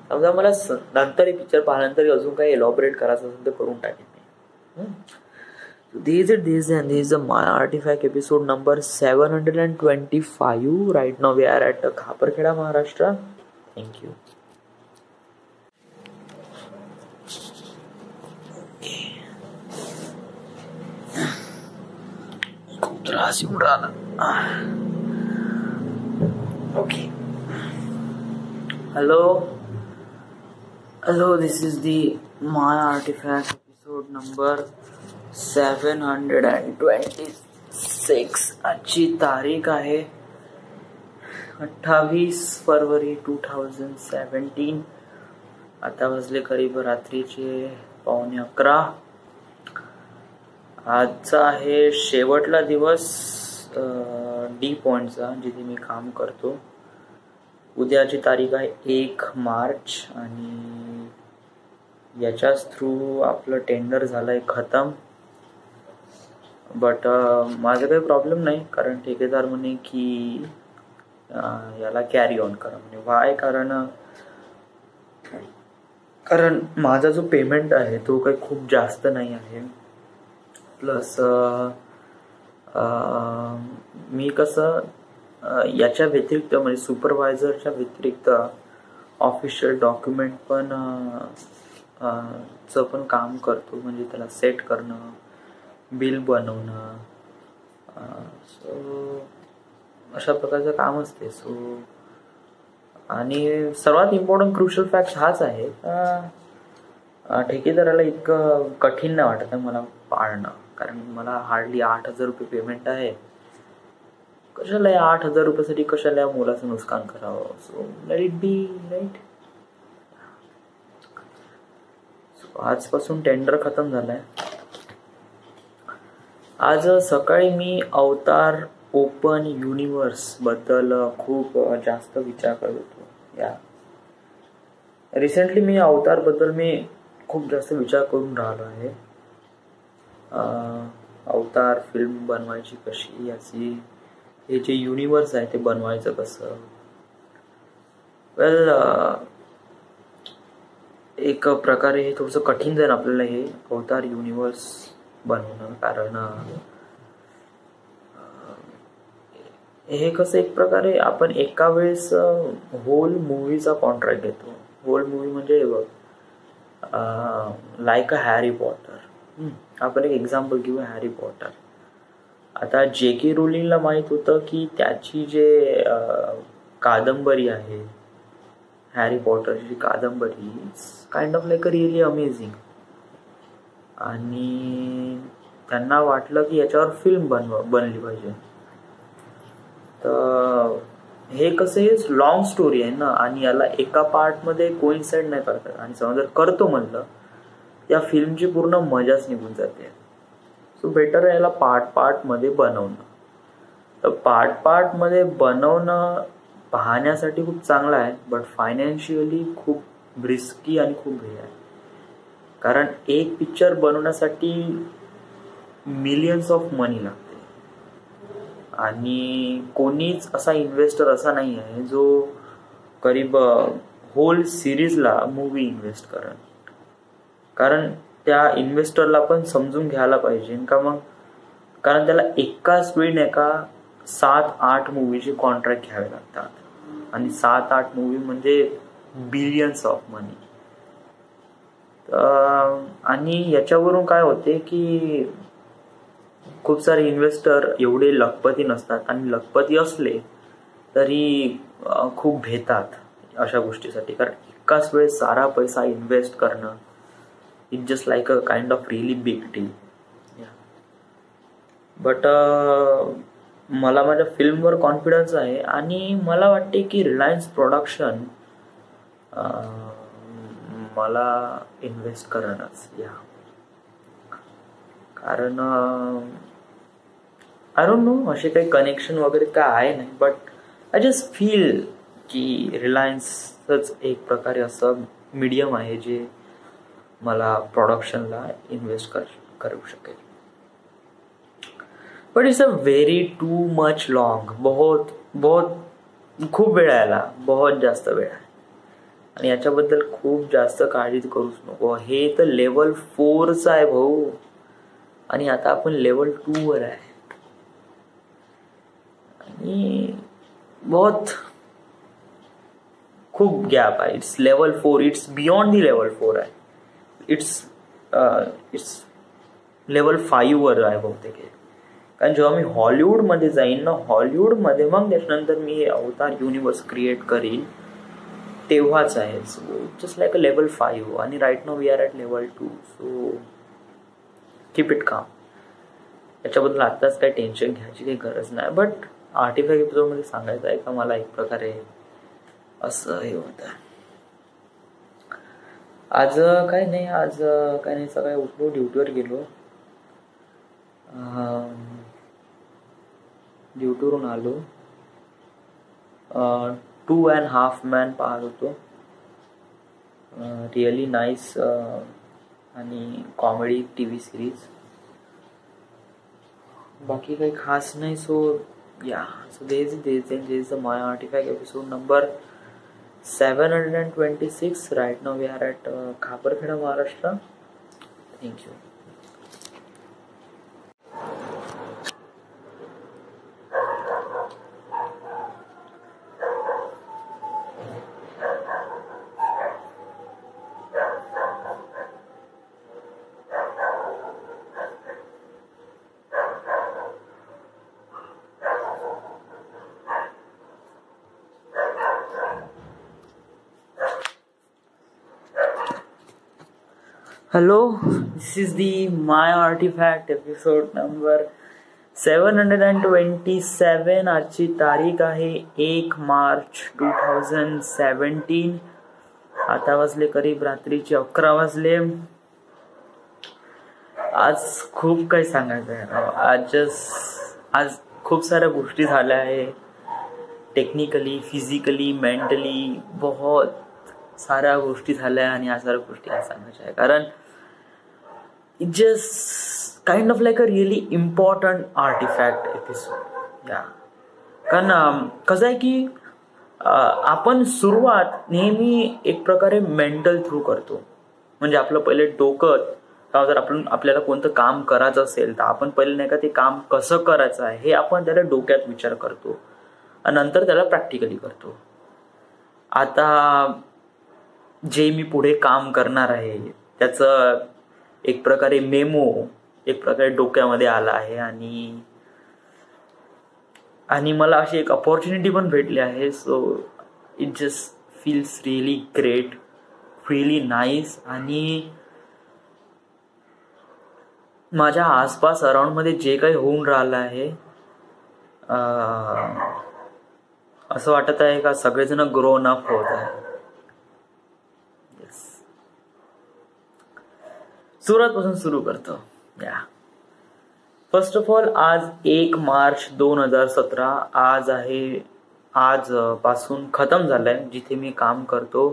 [SPEAKER 1] समजा मला नंतर पिक्चर पाहिल्यानंतर अजून काही एलॉबरेट करायचं असेल तर करून टाकेन मी. This is my artifact episode number 725. Right now we are at Khaparkheda, Maharashtra. Thank you. खूप त्रास येऊन राहिला. Okay. Hello, this is the My Artifact episode number 726. आजची तारीख आहे 28 फरवरी 2017. आता वाजले करीब रात्रीचे 11:15. आजचा आहे शेवटला दिवस डी पॉइंटचा जिथे मी काम करतो. उद्याची तारीख आहे 1 मार्च आणि याच्याच थ्रू आपलं टेंडर झालंय खतम. बट माझं काही प्रॉब्लेम नाही, कारण ठेकेदार म्हणे की याला कॅरी ऑन करा म्हणे. वाय? कारण माझा जो पेमेंट आहे तो काही खूप जास्त नाही आहे. प्लस मी कसं याच्या व्यतिरिक्त म्हणजे सुपरवायझरच्या व्यतिरिक्त ऑफिशियल डॉक्युमेंट पण काम करतो. म्हणजे त्याला सेट करणं, बिल बनवणं, सो अशा प्रकारचं काम असते. सो आणि सर्वात इम्पॉर्टंट क्रुशियल फॅक्ट हाच आहे का ठेकेदाराला इतकं कठीण नाही वाटत आहे मला पाळणं. कारण मला हार्डली 8,000 रुपये पेमेंट आहे. कशाला या 8,000 रुपयासाठी कशाला या मुलाचं नुकसान करावं. So let it be, right. आजपासून टेंडर खतम झालाय. आज सकाळी मी अवतार ओपन युनिवर्स बद्दल खूप जास्त विचार करत होतो. रिसेंटली मी अवतार बद्दल खूप जास्त विचार करून राहिलो आहे. अवतार फिल्म बनवायची कशी, याची हे जे युनिवर्स आहे ते बनवायचं कसं. वेल, एक प्रकारे हे थोडंसं कठीण जाईल आपल्याला हे अवतार युनिवर्स बनवणं. कारण हे कसं एक प्रकारे आपण एका वेळेस होल मूवीचा कॉन्ट्रॅक्ट घेतो. होल मूवी म्हणजे बघ लाईक अ हॅरी पॉटर. आपण एक एक्झाम्पल घेऊ, हॅरी पॉटर. आता J.K. रोलिंगला माहित होतं की त्याची जे कादंबरी आहे, हॅरी पॉटरची कादंबरी, kind of like a really amazing. आणि त्यांना वाटलं की याच्यावर फिल्म बनली पाहिजे. तर हे कसं हे लॉंग स्टोरी आहे ना, आणि याला एका पार्टमध्ये कोइन्साइड नाही करतात. आणि समजा जर करतो म्हणलं या फिल्मची पूर्ण मजाच निघून जाते. सो बेटर आहे याला पार्टमध्ये बनवणं. तर पार्टमध्ये बनवणं पाहण्यासाठी खूप चांगलं आहे, बट फायनान्शियली खूप रिस्की आणि खूप हे आहे. कारण एक पिक्चर बनवण्यासाठी मिलियन्स ऑफ मनी लागते. आणि कोणीच असा इन्व्हेस्टर असा नाही आहे जो करीब होल सिरीजला मूवी इन्व्हेस्ट करेन. कारण त्या इन्व्हेस्टरला पण समजून घ्यायला पाहिजे का मग, कारण त्याला एकाच वेळी नाही का 7-8 मूवीचे कॉन्ट्रॅक्ट घ्यावे लागतात आणि 7-8 मूवी म्हणजे बिलियन्स ऑफ मनी. आणि याच्यावरून काय होते की खूप सारे इन्व्हेस्टर एवढे लखपती नसतात आणि लखपती असले तरी खूप भेतात अशा गोष्टीसाठी. कारण एकाच वेळेस सारा पैसा इन्व्हेस्ट करणं it just like a kind of really big deal. But मला माझ्या फिल्मवर कॉन्फिडन्स आहे आणि मला वाटते की रिलायन्स प्रोडक्शन मला इन्व्हेस्ट करणच. कारण आय डोंट नो असे काही कनेक्शन वगैरे काय आहे नाही, बट आय जस्ट फील की रिलायन्सच एक प्रकारे असं मीडियम आहे जे मला प्रोडक्शनला इन्व्हेस्ट करू शकेल. But it's a very too much long. खूप वेळ यायला बहुत जास्त वेळ आहे आणि याच्याबद्दल खूप जास्त काळजी करूच नको. हे तर लेवल 4च आहे भाऊ आणि आता आपण लेवल 2 वर आहे आणि खूप गॅप आहे. It's level 4, it's beyond the level 4 आहे. इट्स लेवल 5 वर आहे बहुतेक. कारण जेव्हा मी हॉलिवूडमध्ये जाईन ना, हॉलिवूडमध्ये मग त्याच्यानंतर मी हे अवतार युनिवर्स क्रिएट करीन तेव्हाच आहे. So just like a level 5 आणि right now we are at level 2. So keep it calm. याच्याबद्दल आत्ताच काही टेन्शन घ्यायची काही गरज नाही. बट आर्टिफॅक्ट एपिसोडमध्ये सांगायचं आहे का मला एक प्रकारे असं हे होतं. आज काही नाही सकाळी उठलो, ड्युटीवर गेलो, ड्युटीवरून आलो, 2.5 मॅन पाहत होतो. रिअली नाईस आणि कॉमेडी TV सिरीज. बाकी काही खास नाही. So this is my artifact episode number 726. Right now we are at Khaparkheda, Maharashtra. Thank you. Hello, this is the My Artifact episode number 727. आजची तारीख आहे 1 मार्च 2017. आता वाजले करीब रात्रीचे 11 वाजले. आज खूप काही सांगायचं आहे. आज खूप साऱ्या गोष्टी झाल्या आहे. टेक्निकली, फिजिकली, मेंटली बहुत साऱ्या गोष्टी झाल्या आणि या साऱ्या गोष्टी आज सांगायच्या आहे. कारण it just kind of like a really important artefact episode. कारण कसं आहे की आपण सुरुवात नेहमी एक प्रकारे मेंटल थ्रू करतो. म्हणजे आपलं पहिले डोकं, जर आपल्याला कोणतं काम करायचं असेल तर आपण पहिले नाही का ते काम कसं करायचं आहे हे आपण त्याला डोक्यात विचार करतो आणि नंतर त्याला प्रॅक्टिकली करतो. आता जे मी पुढे काम करणार आहे त्याचं एक प्रकारे मेमो एक प्रकारे डोक्यामध्ये आला आहे आणि मला अशी एक अपॉर्च्युनिटी पण भेटली आहे. So it just feels really great, really nice. आणि माझ्या आसपास अराउंडमध्ये जे काही होऊन राहिलं आहे असं वाटत आहे का सगळेजण ग्रोन अप होत आहे. सुरुवातपासून सुरू करतो. फर्स्ट ऑफ ऑल आज 1 मार्च 2017 आज पासून खतम झालंय जिथे मी काम करतो.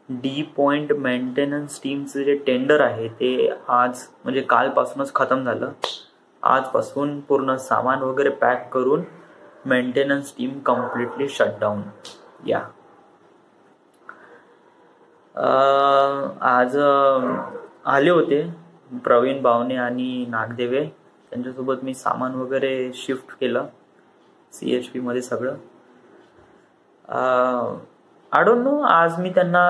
[SPEAKER 1] डी पॉइंट मेंटेनन्स टीमचं जे टेंडर आहे ते आज म्हणजे कालपासूनच खतम झालं. आजपासून पूर्ण सामान वगैरे पॅक करून मेंटेनन्स टीम कम्प्लिटली शटडाऊन. आज आले होते प्रवीण बावणे आणि नागदेवे. त्यांच्यासोबत मी सामान वगैरे शिफ्ट केलं CHP मध्ये सगळं. आय डोंट नो आज मी त्यांना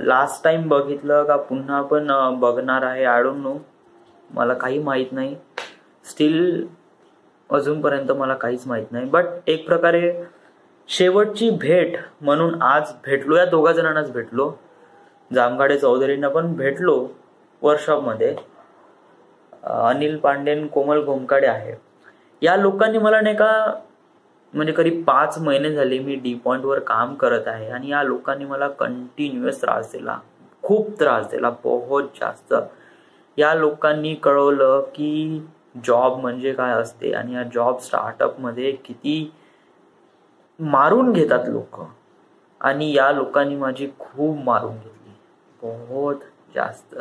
[SPEAKER 1] लास्ट टाइम बघितलं का पुन्हा पण बघणार आहे. आय डोंट नो, मला काही माहीत नाही. स्टील अजूनपर्यंत मला काहीच माहीत नाही. बट एक प्रकारे शेवटची भेट म्हणून आज भेटलो. या दोघा जणांनाच भेटलो. जामगाडे चौधरींना पण भेटलो वर्कशॉपमध्ये. अनिल पांडेन, कोमल घोमकाडे आहे. या लोकांनी मला नाही का म्हणजे करीब 5 महिने झाले मी डी पॉइंटवर काम करत आहे आणि या लोकांनी मला कंटिन्युअस त्रास दिला, खूप त्रास दिला, बहुत जास्त. या लोकांनी कळवलं की जॉब म्हणजे काय असते आणि या जॉब स्टार्टअपमध्ये किती मारून घेतात लोक. आणि या लोकांनी माझी खूप मारून घेतली, बहुत जास्त.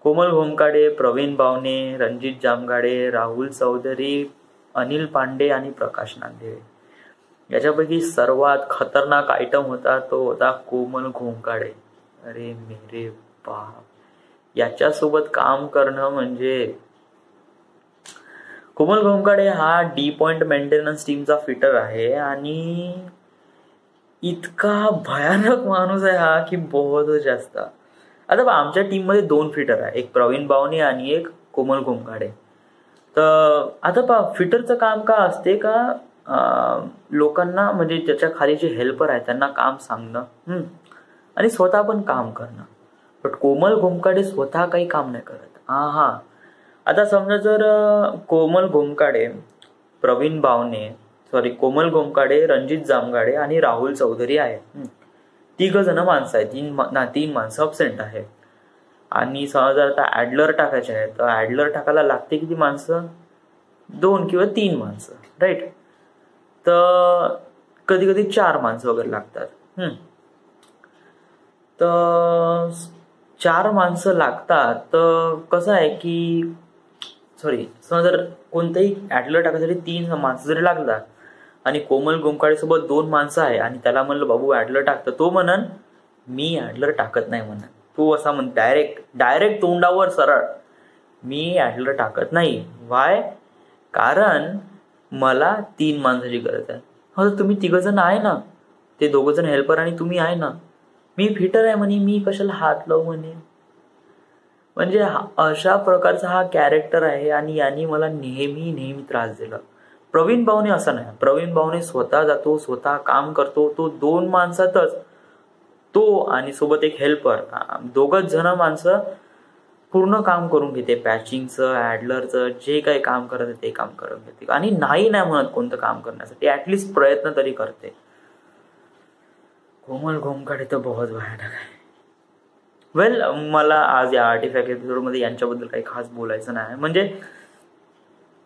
[SPEAKER 1] कोमल घोमकाडे, प्रवीण बावणे, रणजित जामगाडे, राहुल चौधरी, अनिल पांडे आणि प्रकाश नागदेवे. याच्यापैकी सर्वात खतरनाक आयटम होता तो होता कोमल घोमकाडे. अरे मेरे बाप, याच्यासोबत काम करणं म्हणजे. कोमल घोमकाडे हा डी पॉइंट मेंटेनन्स टीमचा फिटर आहे आणि इतका भयानक माणूस आहे हा की बहुत जास्त. आता आमच्या टीम मध्ये 2 फिटर आहे, एक प्रवीण बावणे आणि एक कोमल घोमकाडे. तर आता फिटरचं काम का असते का लोकांना म्हणजे त्याच्या खाली जे हेल्पर आहे त्यांना काम सांगणं आणि स्वतः पण काम करणं. बट कोमल घोमकाडे स्वतः काही काम नाही करत. आता समजा जर कोमल घोमकाडे, प्रवीण बावणे, कोमल घोमकाडे, रणजित जामगाडे आणि राहुल चौधरी आहे. 3 जण माणसं आहेत, 3 माणसं अब्सेंट आहे. आणि समजा आता ऍडलर टाकायचे आहे तर ऍडलर टाकायला लागते किती माणसं, 2 किंवा 3 माणसं, राईट. तर कधी कधी 4 माणसं वगैरे लागतात. तर 4 माणसं लागतात. तर कसं आहे की समजा जर कोणत्याही ऍडलर टाकायसाठी 3 माणसं जरी लागतात आणि कोमल घोमकाडे सोबत 2 माणसं आहे आणि त्याला म्हणलं बाबू ऍडलर टाकतं, तो म्हणन मी ऍडलर टाकत नाही म्हणन. तो असा म्हण डायरेक्ट तोंडावर सरळ, मी ऍडलर टाकत नाही. वाय? कारण मला 3 माणसाची गरज आहे. तुम्ही 3 जण आहे ना, ते 2 जण हेल्पर आणि तुम्ही आहे ना, मी फिटर आहे म्हणे, मी कशाला हात लावू म्हणे. म्हणजे अशा प्रकारचा हा कॅरेक्टर आहे आणि यांनी मला नेहमी त्रास दिला. प्रवीण बावणे असं नाही. प्रवीण बावणे स्वतः जातो, स्वतः काम करतो. तो 2 माणसातच तो आणि सोबत एक हेल्पर, 2 जण माणसं पूर्ण काम करून घेते. पॅचिंगचं, ऍडलरचं जे काही काम करत ते काम करून घेते आणि नाही म्हणत कोणतं काम करण्यासाठी, ऍटलिस्ट प्रयत्न तरी करते. कोमल घोमकाडे तर बहुत भयानक आहे. वेल, मला आज या आर्टिफॅक्ट एपिसोडमध्ये यांच्याबद्दल काही खास बोलायचं नाही. म्हणजे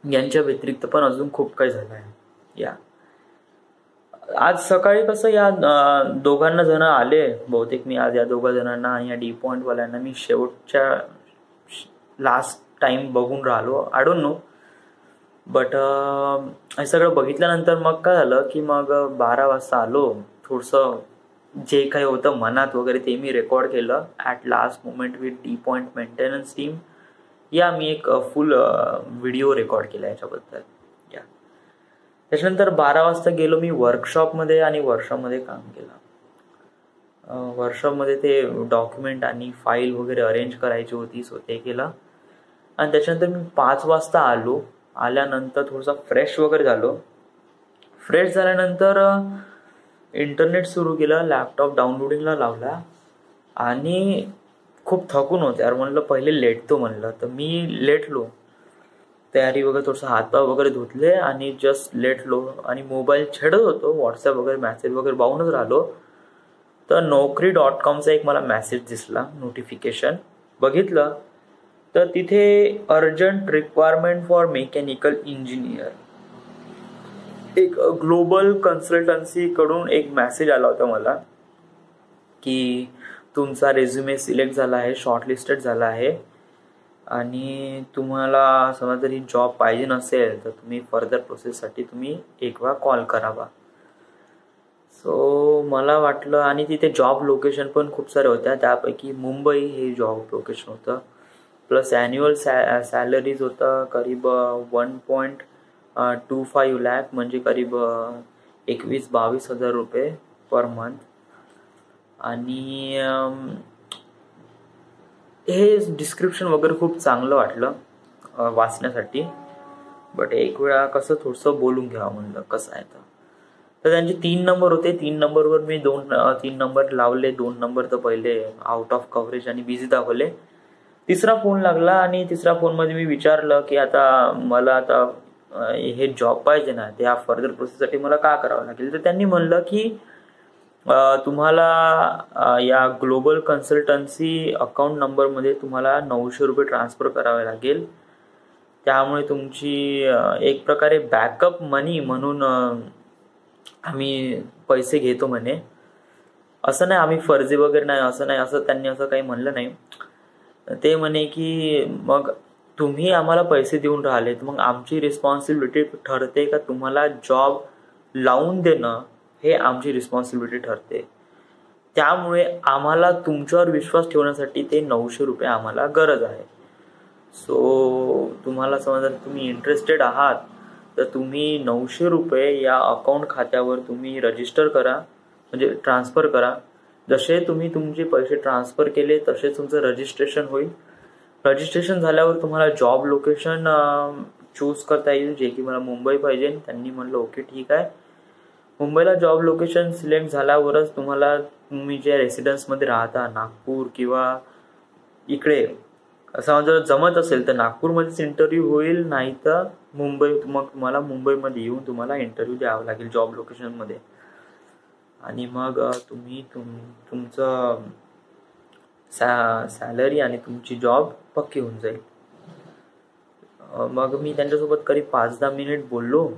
[SPEAKER 1] यांच्या व्यतिरिक्त पण अजून खूप काही झालं आहे. आज सकाळी कसं या 2 जण आले, बहुतेक मी आज या 2 जणांना आणि या डी पॉइंट वाल्यांना मी शेवटच्या लास्ट टाइम बघून राहिलो. I don't know. बट हे सगळं बघितल्यानंतर मग काय झालं की मग 12 वाजता आलो. थोडंसं जे काही होतं मनात वगैरे ते मी रेकॉर्ड केलं. At last moment with the point maintenance team. मी एक फुल व्हिडिओ रेकॉर्ड केला याच्याबद्दल. त्याच्यानंतर 12 वाजता गेलो मी वर्कशॉपमध्ये आणि वर्कशॉपमध्ये काम केलं. वर्कशॉपमध्ये ते डॉक्युमेंट आणि फाईल वगैरे अरेंज करायची होती, सो ते केलं. आणि त्याच्यानंतर मी 5 वाजता आलो. आल्यानंतर थोडंसं फ्रेश वगैरे झालो. फ्रेश झाल्यानंतर इंटरनेट सुरू केलं, लॅपटॉप डाउनलोडिंगला लावला आणि खूप थकून होते यार. म्हणलं पहिले लेटतो म्हणलं, तर मी लेटलो. तयारी वगैरे थोडंसं हातपाय वगैरे धुतले आणि जस्ट लेटलो आणि मोबाईल छेडत होतो. व्हॉट्सअप वगैरे मेसेज वगैरे पाहूनच राहिलो. तर Naukri.comचा एक मला मेसेज दिसला, नोटिफिकेशन बघितलं. तर तिथे urgent requirement for mechanical engineer, एक ग्लोबल कन्सल्टन्सी कडून एक मेसेज आला होता मला की तुमचा रेझ्युमे सिलेक्ट झाला आहे, शॉर्टलिस्टेड झाला आहे आणि तुम्हाला समजा जरी जॉब पाहिजे नसेल तर तुम्ही फर्दर प्रोसेससाठी तुम्ही एक वेळा कॉल करावा. सो मला वाटलं, आणि तिथे जॉब लोकेशन पण खूप साऱ्या होत्या, त्यापैकी मुंबई हे जॉब लोकेशन होतं. प्लस ॲन्युअल सॅलरीज होतं करीब 1.25 लाख, म्हणजे करीब 21-22 हजार रुपये पर मंथ. आणि हे डिस्क्रिप्शन वगैरे खूप चांगलं वाटलं वाचण्यासाठी. बट एक वेळा कसं थोडंसं बोलून घ्यावं म्हणलं कसं आहे. तर त्यांचे 3 नंबर होते. 3 नंबरवर मी 3 नंबर लावले. 2 नंबर तर पहिले आउट ऑफ कव्हरेज आणि बिझी दाखवले. तिसरा फोन लागला आणि तिसऱ्या फोनमध्ये मी विचारलं की आता मला आता हे जॉब पाहिजे ना, त्या फर्दर प्रोसेससाठी मला काय करावं लागेल. तर त्यांनी म्हणलं की तुम्हाला या ग्लोबल कन्सल्टन्सी अकाउंट नंबरमध्ये तुम्हाला 900 रुपये ट्रान्सफर करावे लागेल. त्यामुळे तुमची एक प्रकारे बॅकअप मनी म्हणून आम्ही पैसे घेतो म्हणे. असं नाही आम्ही फर्जी वगैरे नाही, असं नाही, असं त्यांनी असं काही म्हणलं नाही. ते म्हणे की मग तुम्ही आम्हाला पैसे देऊन राहिले तर मग आमची रिस्पॉन्सिबिलिटी ठरते का तुम्हाला जॉब लावून देणं हे आमची रिस्पॉन्सिबिलिटी ठरते. त्यामुळे आम्हाला तुमच्यावर विश्वास ठेवण्यासाठी ते 900 रुपये आम्हाला गरज आहे. सो तुम्हाला समजा तुम्ही इंटरेस्टेड आहात तर तुम्ही 900 रुपये या अकाउंट खात्यावर तुम्ही रजिस्टर करा, म्हणजे ट्रान्सफर करा. जसे तुम्ही तुमचे पैसे ट्रान्सफर केले तसेच तुमचं रजिस्ट्रेशन होईल. रजिस्ट्रेशन झाल्यावर तुम्हाला जॉब लोकेशन चूज करता येईल, जे की मला मुंबई पाहिजे. त्यांनी म्हणलं ओके ठीक आहे. मुंबईला जॉब लोकेशन सिलेक्ट झाल्यावरच तुम्हाला तुम्ही जे रेसिडेन्समध्ये राहता नागपूर किंवा इकडे असं जर जमत असेल तर नागपूरमध्येच इंटरव्ह्यू होईल, नाही तर मुंबई, मग तुम्हाला मुंबईमध्ये येऊन तुम्हाला इंटरव्ह्यू द्यावा लागेल जॉब लोकेशनमध्ये. आणि मग तुम्ही तुमचं सॅलरी आणि तुमची जॉब पक्की होऊन जाईल. मग मी त्यांच्यासोबत करीब 5-10 मिनिट बोललो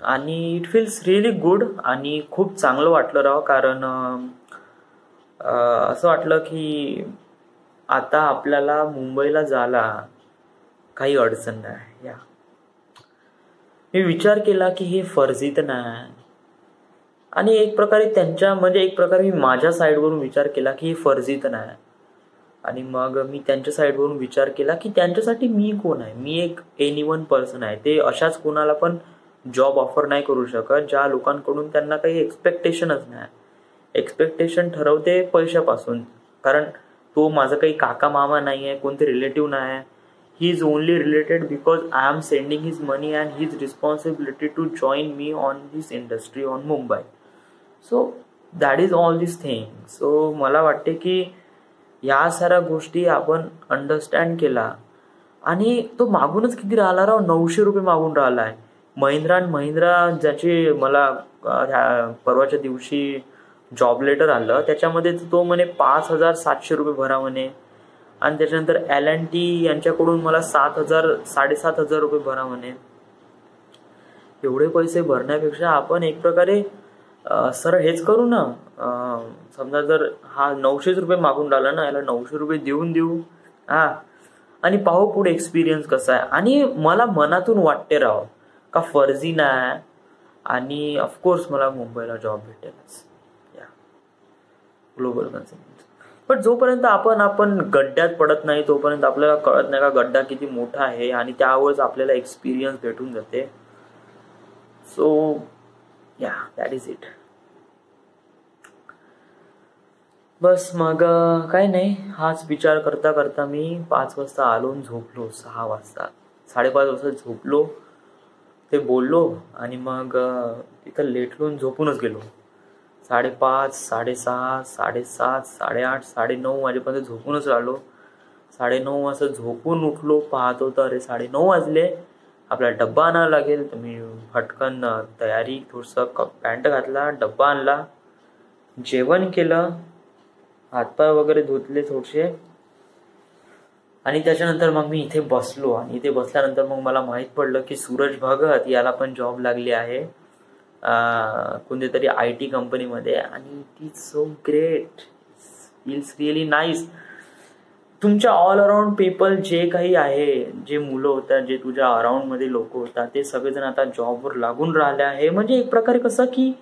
[SPEAKER 1] आणि इट फील्स रिअली गुड आणि खूप चांगलं वाटलं राव. कारण असं वाटलं की आता आपल्याला मुंबईला जायला काही अडचण नाही. मी विचार केला की हे फर्जी तर नाही, आणि एक प्रकारे त्यांच्या म्हणजे एक प्रकारे मी माझ्या साईडवरून विचार केला की हे फर्जी तर नाही. आणि मग मी त्यांच्या साईडवरून विचार केला की त्यांच्यासाठी मी कोण आहे. मी एक एनीवन पर्सन आहे. ते अशाच कोणाला पण जॉब ऑफर नाही करू शकत ज्या लोकांकडून त्यांना काही एक्सपेक्टेशनच नाही. एक्सपेक्टेशन ठरवते पैशापासून. कारण तो माझा काही काका मामा नाही आहे, कोणते रिलेटिव्ह नाही आहे. He is only related because I am sending his money and his responsibility to join me on this industry on Mumbai. So that is all this thing. So मला वाटते की या साऱ्या गोष्टी आपण अंडरस्टँड केला. आणि तो मागूनच किती राहिला राव, 900 रुपये मागून राहिला आहे. महिंद्रा अँड महिंद्रा ज्याचे मला परवाच्या दिवशी जॉब लेटर आलं त्याच्यामध्ये तो म्हणे 5,700 रुपये भरा म्हणे. आणि त्याच्यानंतर L&T यांच्याकडून मला 7,000-7,500 रुपये भरा म्हणे. एवढे पैसे भरण्यापेक्षा आपण एक प्रकारे सर हेच करू ना. समजा जर हा 900 रुपये मागून राहिला ना, याला 900 रुपये देऊ आणि पाहू पुढे एक्सपिरियन्स कसा आहे. आणि मला मनातून वाटते राव का फर्जी नाही. आणि ऑफकोर्स मला मुंबईला जॉब भेटेलच ग्लोबल कन्सल्टन्सी. पण जोपर्यंत आपण गड्ड्यात पडत नाही तोपर्यंत आपल्याला कळत नाही का गड्डा किती मोठा आहे, आणि त्यावरच आपल्याला एक्सपिरियन्स भेटून जाते. So that is it. बस मग काय नाही, हाच विचार करता करता मी 5 वाजता आलो, झोपलो. 6 वाजता 5:30 वाजता झोपलो, ते बोललो आणि मग तिथं लेटलून झोपूनच गेलो. 5:30, 6:30, 7:30, 8:30, 9:30 वाजेपर्यंत झोपूनच राहिलो. 9:30 वाजता झोपून उठलो, पाहतो तर अरे 9:30 वाजले. आपल्याला डब्बा आणावा लागेल. तर मी फटकन तयारी, थोडंसं पॅन्ट घातला, डब्बा आणला, जेवण केलं, हातपाय वगैरे धुतले थोडेसे. आणि त्याच्यानंतर मग मी इथे बसलो. आणि इथे बसल्यानंतर मग मला माहीत पडलं की सूरज भगत याला पण जॉब लागली आहे कोणत्या तरी IT कंपनीमध्ये. आणि it is so great, feels really nice. तुमच्या ऑल अराउंड पीपल जे काही आहे, जे मुलं होतात, जे तुझ्या अराउंड मध्ये लोक होतात, ते सगळेजण आता जॉबवर लागून राहिले आहे. म्हणजे एक प्रकारे कसं की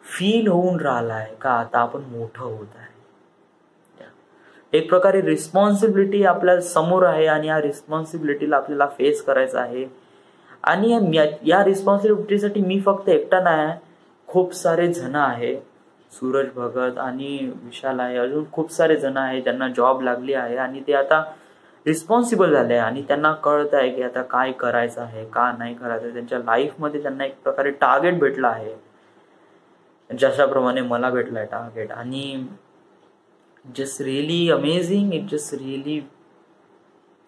[SPEAKER 1] फील होऊन राहिला आहे का आता आपण मोठं होत आहे. एक प्रकारे रिस्पॉन्सिबिलिटी आपल्या समोर आहे आणि या रिस्पॉन्सिबिलिटीला आपल्याला फेस करायचं आहे. आणि या रिस्पॉन्सिबिलिटीसाठी मी फक्त एकटा नाही, खूप सारे जण आहे. सूरज भगत आणि विशाल आहे, अजून खूप सारे जण आहे ज्यांना जॉब लागली आहे आणि ते आता रिस्पॉन्सिबल झाले आहे आणि त्यांना कळत आहे की आता काय करायचं आहे, का नाही करायचं. त्यांच्या लाईफमध्ये त्यांना एक प्रकारे टार्गेट भेटला आहे, जशाप्रमाणे मला भेटलाय टार्गेट. आणि just really amazing, it just really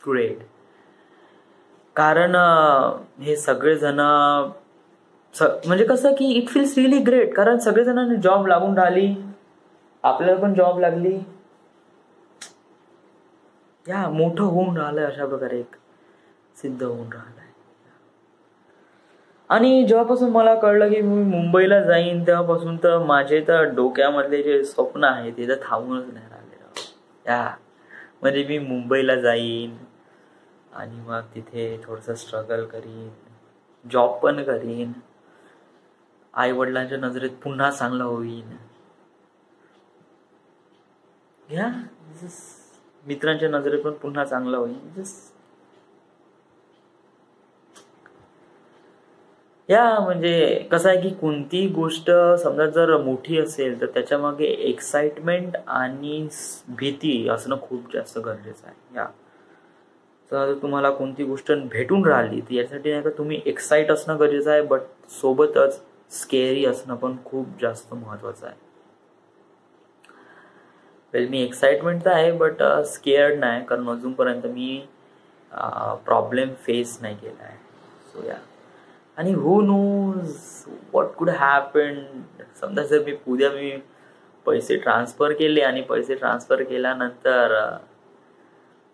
[SPEAKER 1] great. कारण हे सगळेजण म्हणजे कसं की इट फील्स रिअली ग्रेट, कारण सगळेजणांनी जॉब लागून राहिली, आपल्याला पण जॉब लागली, या मोठं होऊन राहिलंय, अशा प्रकारे एक सिद्ध होऊन राहिलंय. आणि जेव्हापासून मला कळलं की मी मुंबईला जाईन तेव्हापासून तर माझे तर डोक्यामधले जे स्वप्न आहे ते तर थांबूनच नाही राहिले. या म्हणजे मी मुंबईला जाईन आणि मग तिथे थोडंसं स्ट्रगल करीन, जॉब पण करीन, आई वडिलांच्या नजरेत पुन्हा चांगलं होईन, या मित्रांच्या नजरेत पण पुन्हा चांगलं होईन. या म्हणजे कसं आहे की कोणती गोष्ट समजा जर मोठी असेल तर त्याच्या मागे एक्साइटमेंट आणि भीती असणं खूप जास्त गरजेचं आहे. या तर तुम्हाला कोणती गोष्ट भेटून राहिली तर यासाठी नाही का तुम्ही एक्साइट असणं गरजेचं आहे, बट सोबतच स्केरी असणं पण खूप जास्त महत्वाचं आहे. मी एक्साइटमेंट तर आहे बट स्केअर्ड नाही, कारण अजूनपर्यंत मी प्रॉब्लेम फेस नाही केला आहे. सो या, आणि हू नोज व्हॉट कुड हॅपन. समजा जर मी पैसे ट्रान्सफर केले आणि पैसे ट्रान्सफर केल्यानंतर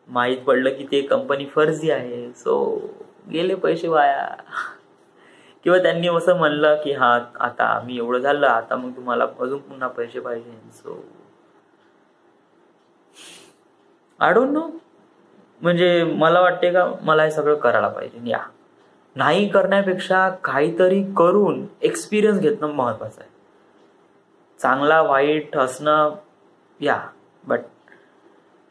[SPEAKER 1] माहीत पडलं की ते कंपनी फर्जी आहे, सो गेले पैसे वाया. किंवा त्यांनी असं म्हणलं की हा आता आम्ही एवढं झालं, आता मग तुम्हाला अजून पुन्हा पैसे पाहिजे. So I don't no. म्हणजे मला वाटते का मला हे सगळं करायला पाहिजे. या नाही करण्यापेक्षा काहीतरी करून एक्सपिरियन्स घेणं महत्वाचं आहे. चांगला वाईट असणं या, बट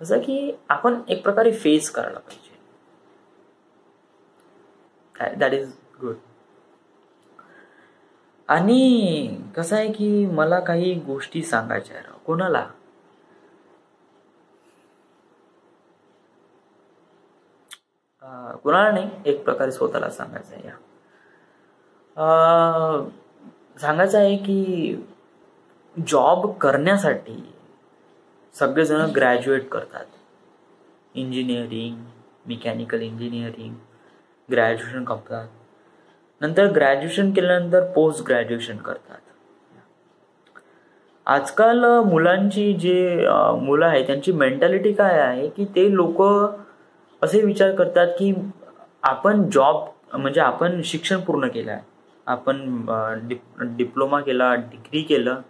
[SPEAKER 1] असं की आपण एक प्रकारे फेस करायला पाहिजे. That is good. आणि कसं आहे की मला काही गोष्टी सांगायच्या आहे. कोणाला? कोणाला नाही, एक प्रकारे स्वतःला सांगायचं आहे. सांगायचं आहे की जॉब करण्यासाठी सगळेजण ग्रॅज्युएट करतात. इंजिनिअरिंग, मेकॅनिकल इंजिनिअरिंग ग्रॅज्युएशन करतात. नंतर ग्रॅज्युएशन केल्यानंतर पोस्ट ग्रॅज्युएशन करतात. आजकाल मुलांची जे मुलं आहे त्यांची मेंटॅलिटी काय आहे की ते लोक असे विचार करतात की आपण जॉब म्हणजे आपण शिक्षण पूर्ण केलं आहे, आपण डिप्लोमा केला, डिग्री केलं,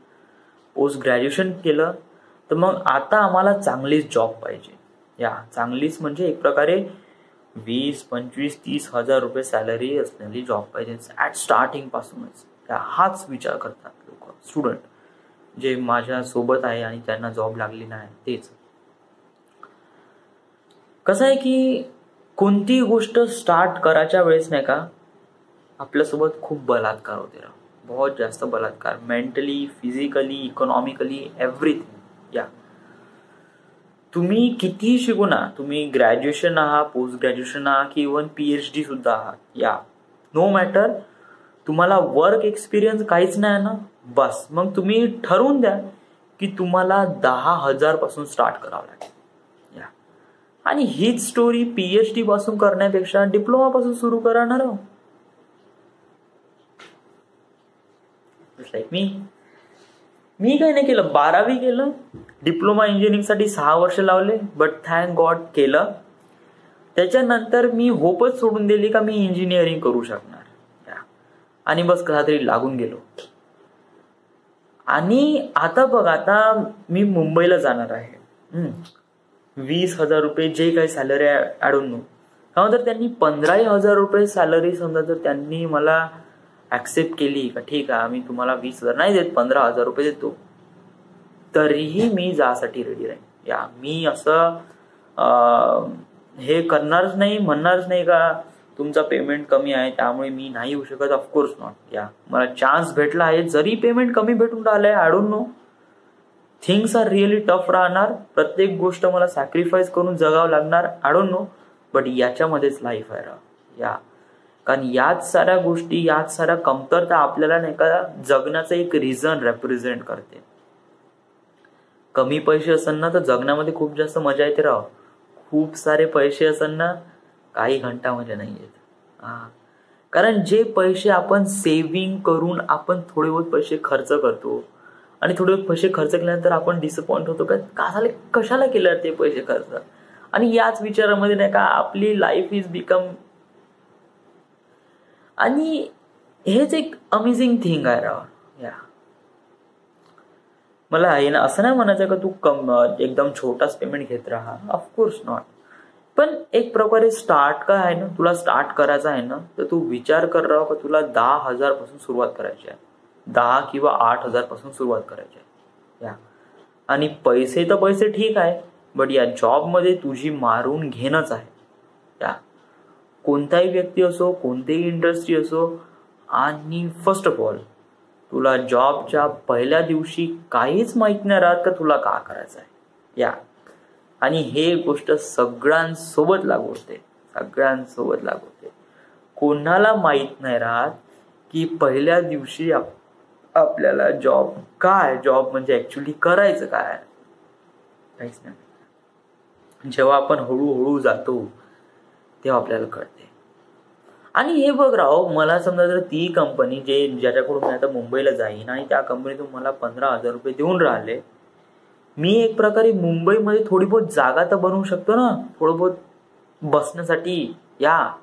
[SPEAKER 1] पोस्ट ग्रॅज्युएशन केलं, तर मग आता आम्हाला चांगलीच जॉब पाहिजे. या चांगलीच म्हणजे एक प्रकारे 20, 25, 30,000 रुपये सॅलरी असलेली जॉब पाहिजे ॲट स्टार्टिंग पासूनच. हाच विचार करतात लोक, स्टुडंट जे माझ्या सोबत आहे आणि त्यांना जॉब लागली नाही तेच. कसं आहे की कोणती गोष्ट स्टार्ट करायच्या वेळेस नाही का आपल्यासोबत खूप बलात्कार होते, बहुत जास्त बलात्कार, मेंटली, फिजिकली, इकॉनॉमिकली, एव्हरीथिंग. या तुम्ही कितीही शिकू ना, तुम्ही ग्रॅज्युएशन आहात, पोस्ट ग्रॅज्युएशन आहात की इव्हन PhD सुद्धा आहात, या नो मॅटर, तुम्हाला वर्क एक्सपिरियन्स काहीच नाही ना, बस मग तुम्ही ठरवून द्या की तुम्हाला 10,000 पासून स्टार्ट करावं लागेल. या आणि हीच स्टोरी PhD पासून करण्यापेक्षा डिप्लोमा पासून सुरू करणार आहोत. लाईक मी काय नाही केलं, 12वी केलं, डिप्लोमा इंजिनिअरिंगसाठी 6 वर्ष लावले, बट थँक गॉड केलं. त्याच्यानंतर मी होपच सोडून दिली का मी इंजिनिअरिंग करू शकणार, आणि बस कसातरी लागून गेलो. आणि आता बघ, आता मी मुंबईला जाणार आहे. 20,000 रुपये जे काही सॅलरी आय डोंट नो, त्यानंतर त्यांनी 15,000 रुपये सॅलरी समजा जर त्यांनी मला ऍक्सेप्ट केली का ठीक आहे आम्ही तुम्हाला 20,000 नाही देत 15,000 रुपये देतो, तरीही मी जासाठी रेडी राहीन. या मी असं हे करणारच नाही, म्हणणारच नाही का तुमचा पेमेंट कमी आहे त्यामुळे मी नाही येऊ शकत. Of course not. या मला चान्स भेटला आहे, जरी पेमेंट कमी भेटून राहिलंय I don't know, things are really tough राहणार, प्रत्येक गोष्ट मला सॅक्रिफाईस करून जगावं लागणार आय डोंट नो, बट याच्यामध्येच लाईफ आहे या. कारण याच साऱ्या गोष्टी, याच साऱ्या कमतरता आपल्याला नाही का जगण्याचं एक रिझन रेप्रेझेंट करते. कमी पैसे असेल ना तर जगण्यामध्ये खूप जास्त मजा येते राव, खूप सारे पैसे असेल ना काही घंटा मजा नाही येत. कारण जे पैसे आपण सेव्हिंग करून आपण थोडे बहुत पैसे खर्च करतो आणि थोडे बहुत पैसे खर्च केल्यानंतर आपण डिसअपॉइंट होतो का झाले, कशाला केलं ते पैसे खर्च, आणि याच विचारामध्ये नाही का आपली लाईफ इज बिकम. आणि हेच एक अमेझिंग थिंग आहे राव. या मला आहे ना असं नाही म्हणायचं का तू एकदम छोटाच पेमेंट घेत राहा, ऑफकोर्स नॉट, पण एक प्रकारे स्टार्ट काय आहे ना, तुला स्टार्ट करायचं आहे ना तर तू विचार कर राव का तुला 10,000 पासून सुरुवात करायची आहे, 10 किंवा 8,000 पासून सुरुवात करायची आहे. या आणि पैसे तर पैसे ठीक आहे, बट या जॉबमध्ये तुझी मारून घेणंच आहे. या कोणताही व्यक्ती असो, कोणतीही इंडस्ट्री असो, आणि फर्स्ट ऑफ ऑल तुला जॉबच्या पहिल्या दिवशी काहीच माहित नाही राहत का तुला का करायचं आहे. या आणि हे गोष्ट सगळ्यांसोबत लागू होते, सगळ्यांसोबत लागू होते. कोणाला माहित नाही राहत की पहिल्या दिवशी आपल्याला जॉब काय, जॉब म्हणजे ऍक्च्युली करायचं काय, काहीच नाही. जेव्हा आपण हळूहळू जातो तेव्हा आपल्याला कळते. आणि हे बघ राव, मला समजा जर ती कंपनी ज्याच्याकडून मी आता मुंबईला जाईन आणि त्या कंपनीतून मला 15,000 रुपये देऊन राहिले, मी एक प्रकारे मुंबईमध्ये थोडी बहुत जागा तर बनवू शकतो ना, थोडं बहुत बसण्यासाठी. या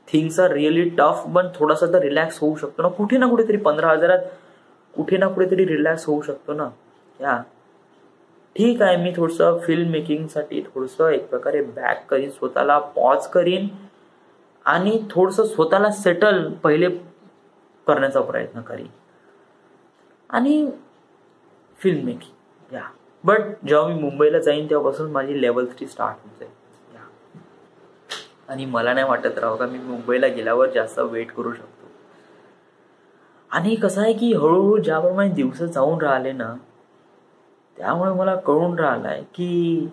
[SPEAKER 1] थिंग्स आर रिअली टफ, पण थोडासा तर रिलॅक्स होऊ शकतो ना कुठे ना कुठेतरी, 15,000 कुठे ना कुठेतरी रिलॅक्स होऊ शकतो ना. या ठीक आहे, मी थोडंसं फिल्म मेकिंगसाठी थोडंसं एक प्रकारे बॅक करीन, स्वतःला पॉज करीन आणि थोडंसं स्वतःला सेटल पहिले करण्याचा प्रयत्न करीन आणि फिल्म मेकिंग. या बट जेव्हा मी मुंबईला जाईन तेव्हापासून माझी लेवल 3 स्टार्ट होत जाईल. आणि मला नाही वाटत राव का मी मुंबईला गेल्यावर जास्त वेट करू शकतो. आणि कसं आहे की हळूहळू ज्याप्रमाणे दिवस जाऊन राहिले ना, त्यामुळे मला कळून राहिलंय की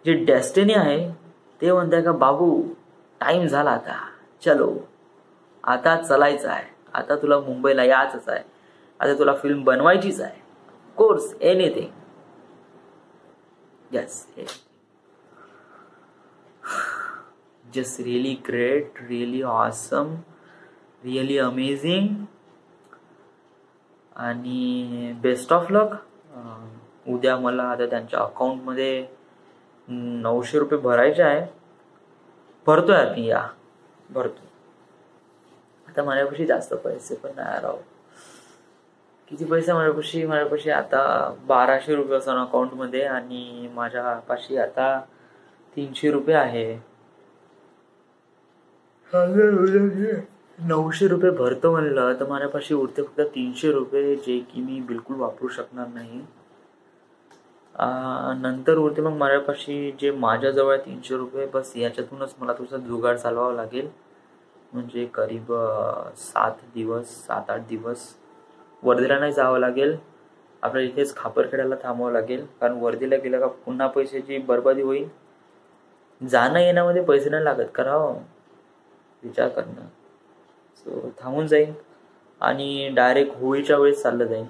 [SPEAKER 1] जे डेस्टिनी आहे ते म्हणताय का बाबू टाइम झाला आता, चलो आता चलायचं आहे, आता तुला मुंबईला यायचंच आहे, आता तुला फिल्म बनवायचीच आहे, course anything. Yes, just really great, really awesome, really amazing, आणि बेस्ट ऑफ लक. उद्या मला आता त्यांच्या अकाउंटमध्ये 900 रुपये भरायचे आहे, भरतोय आम्ही. या भरतो. आता माझ्यापाशी जास्त पैसे पण नाही राव. किती पैसे माझ्यापाशी आता 1200 रुपये असं अकाउंटमध्ये, आणि माझ्यापाशी आता 300 रुपये आहे. 900 रुपये भरतो म्हणलं तर माझ्यापाशी उरते फक्त 300 रुपये, जे की मी बिलकुल वापरू शकणार नाही. नंतर उरते मग माझ्यापाशी जे माझ्याजवळ 300 रुपये, बस याच्यातूनच मला थोडंसं जुगाड चालवावं लागेल. म्हणजे करीब 7-8 दिवस वर्धेला नाही जावं लागेल, आपल्याला इथेच खापरखेड्याला थांबावं लागेल. कारण वर्धेला गेलं का पुन्हा पैशाची बर्बादी होईल. जाणं येण्यामध्ये पैसे नाही लागत, करावं विचार करणं. सो थांबून जाईन आणि डायरेक्ट होळीच्या वेळेस चाललं जाईन.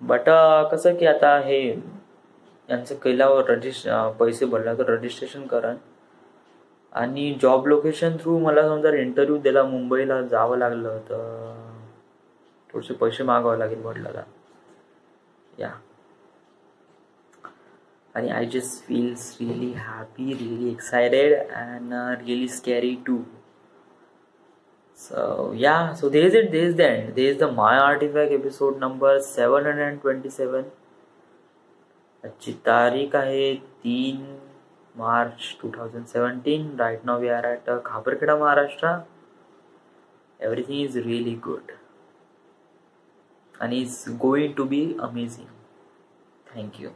[SPEAKER 1] बट कसं की आता हे यांचं केल्यावर पैसे भरल्यावर रजिस्ट्रेशन करा, आणि जॉब लोकेशन थ्रू मला समजा इंटरव्ह्यू दिला मुंबईला जावं लागलं तर थोडेसे पैसे मागावं लागेल वडिलाला. या आणि I just feels really happy, really excited and really scary too. So yeah, so there is the end. There is the My Artifact episode number 727. आजची तारीख आहे 3 मार्च 2017. Right now we are at Khaparkheda, Maharashtra. Everything is really good and is going to be amazing. Thank you.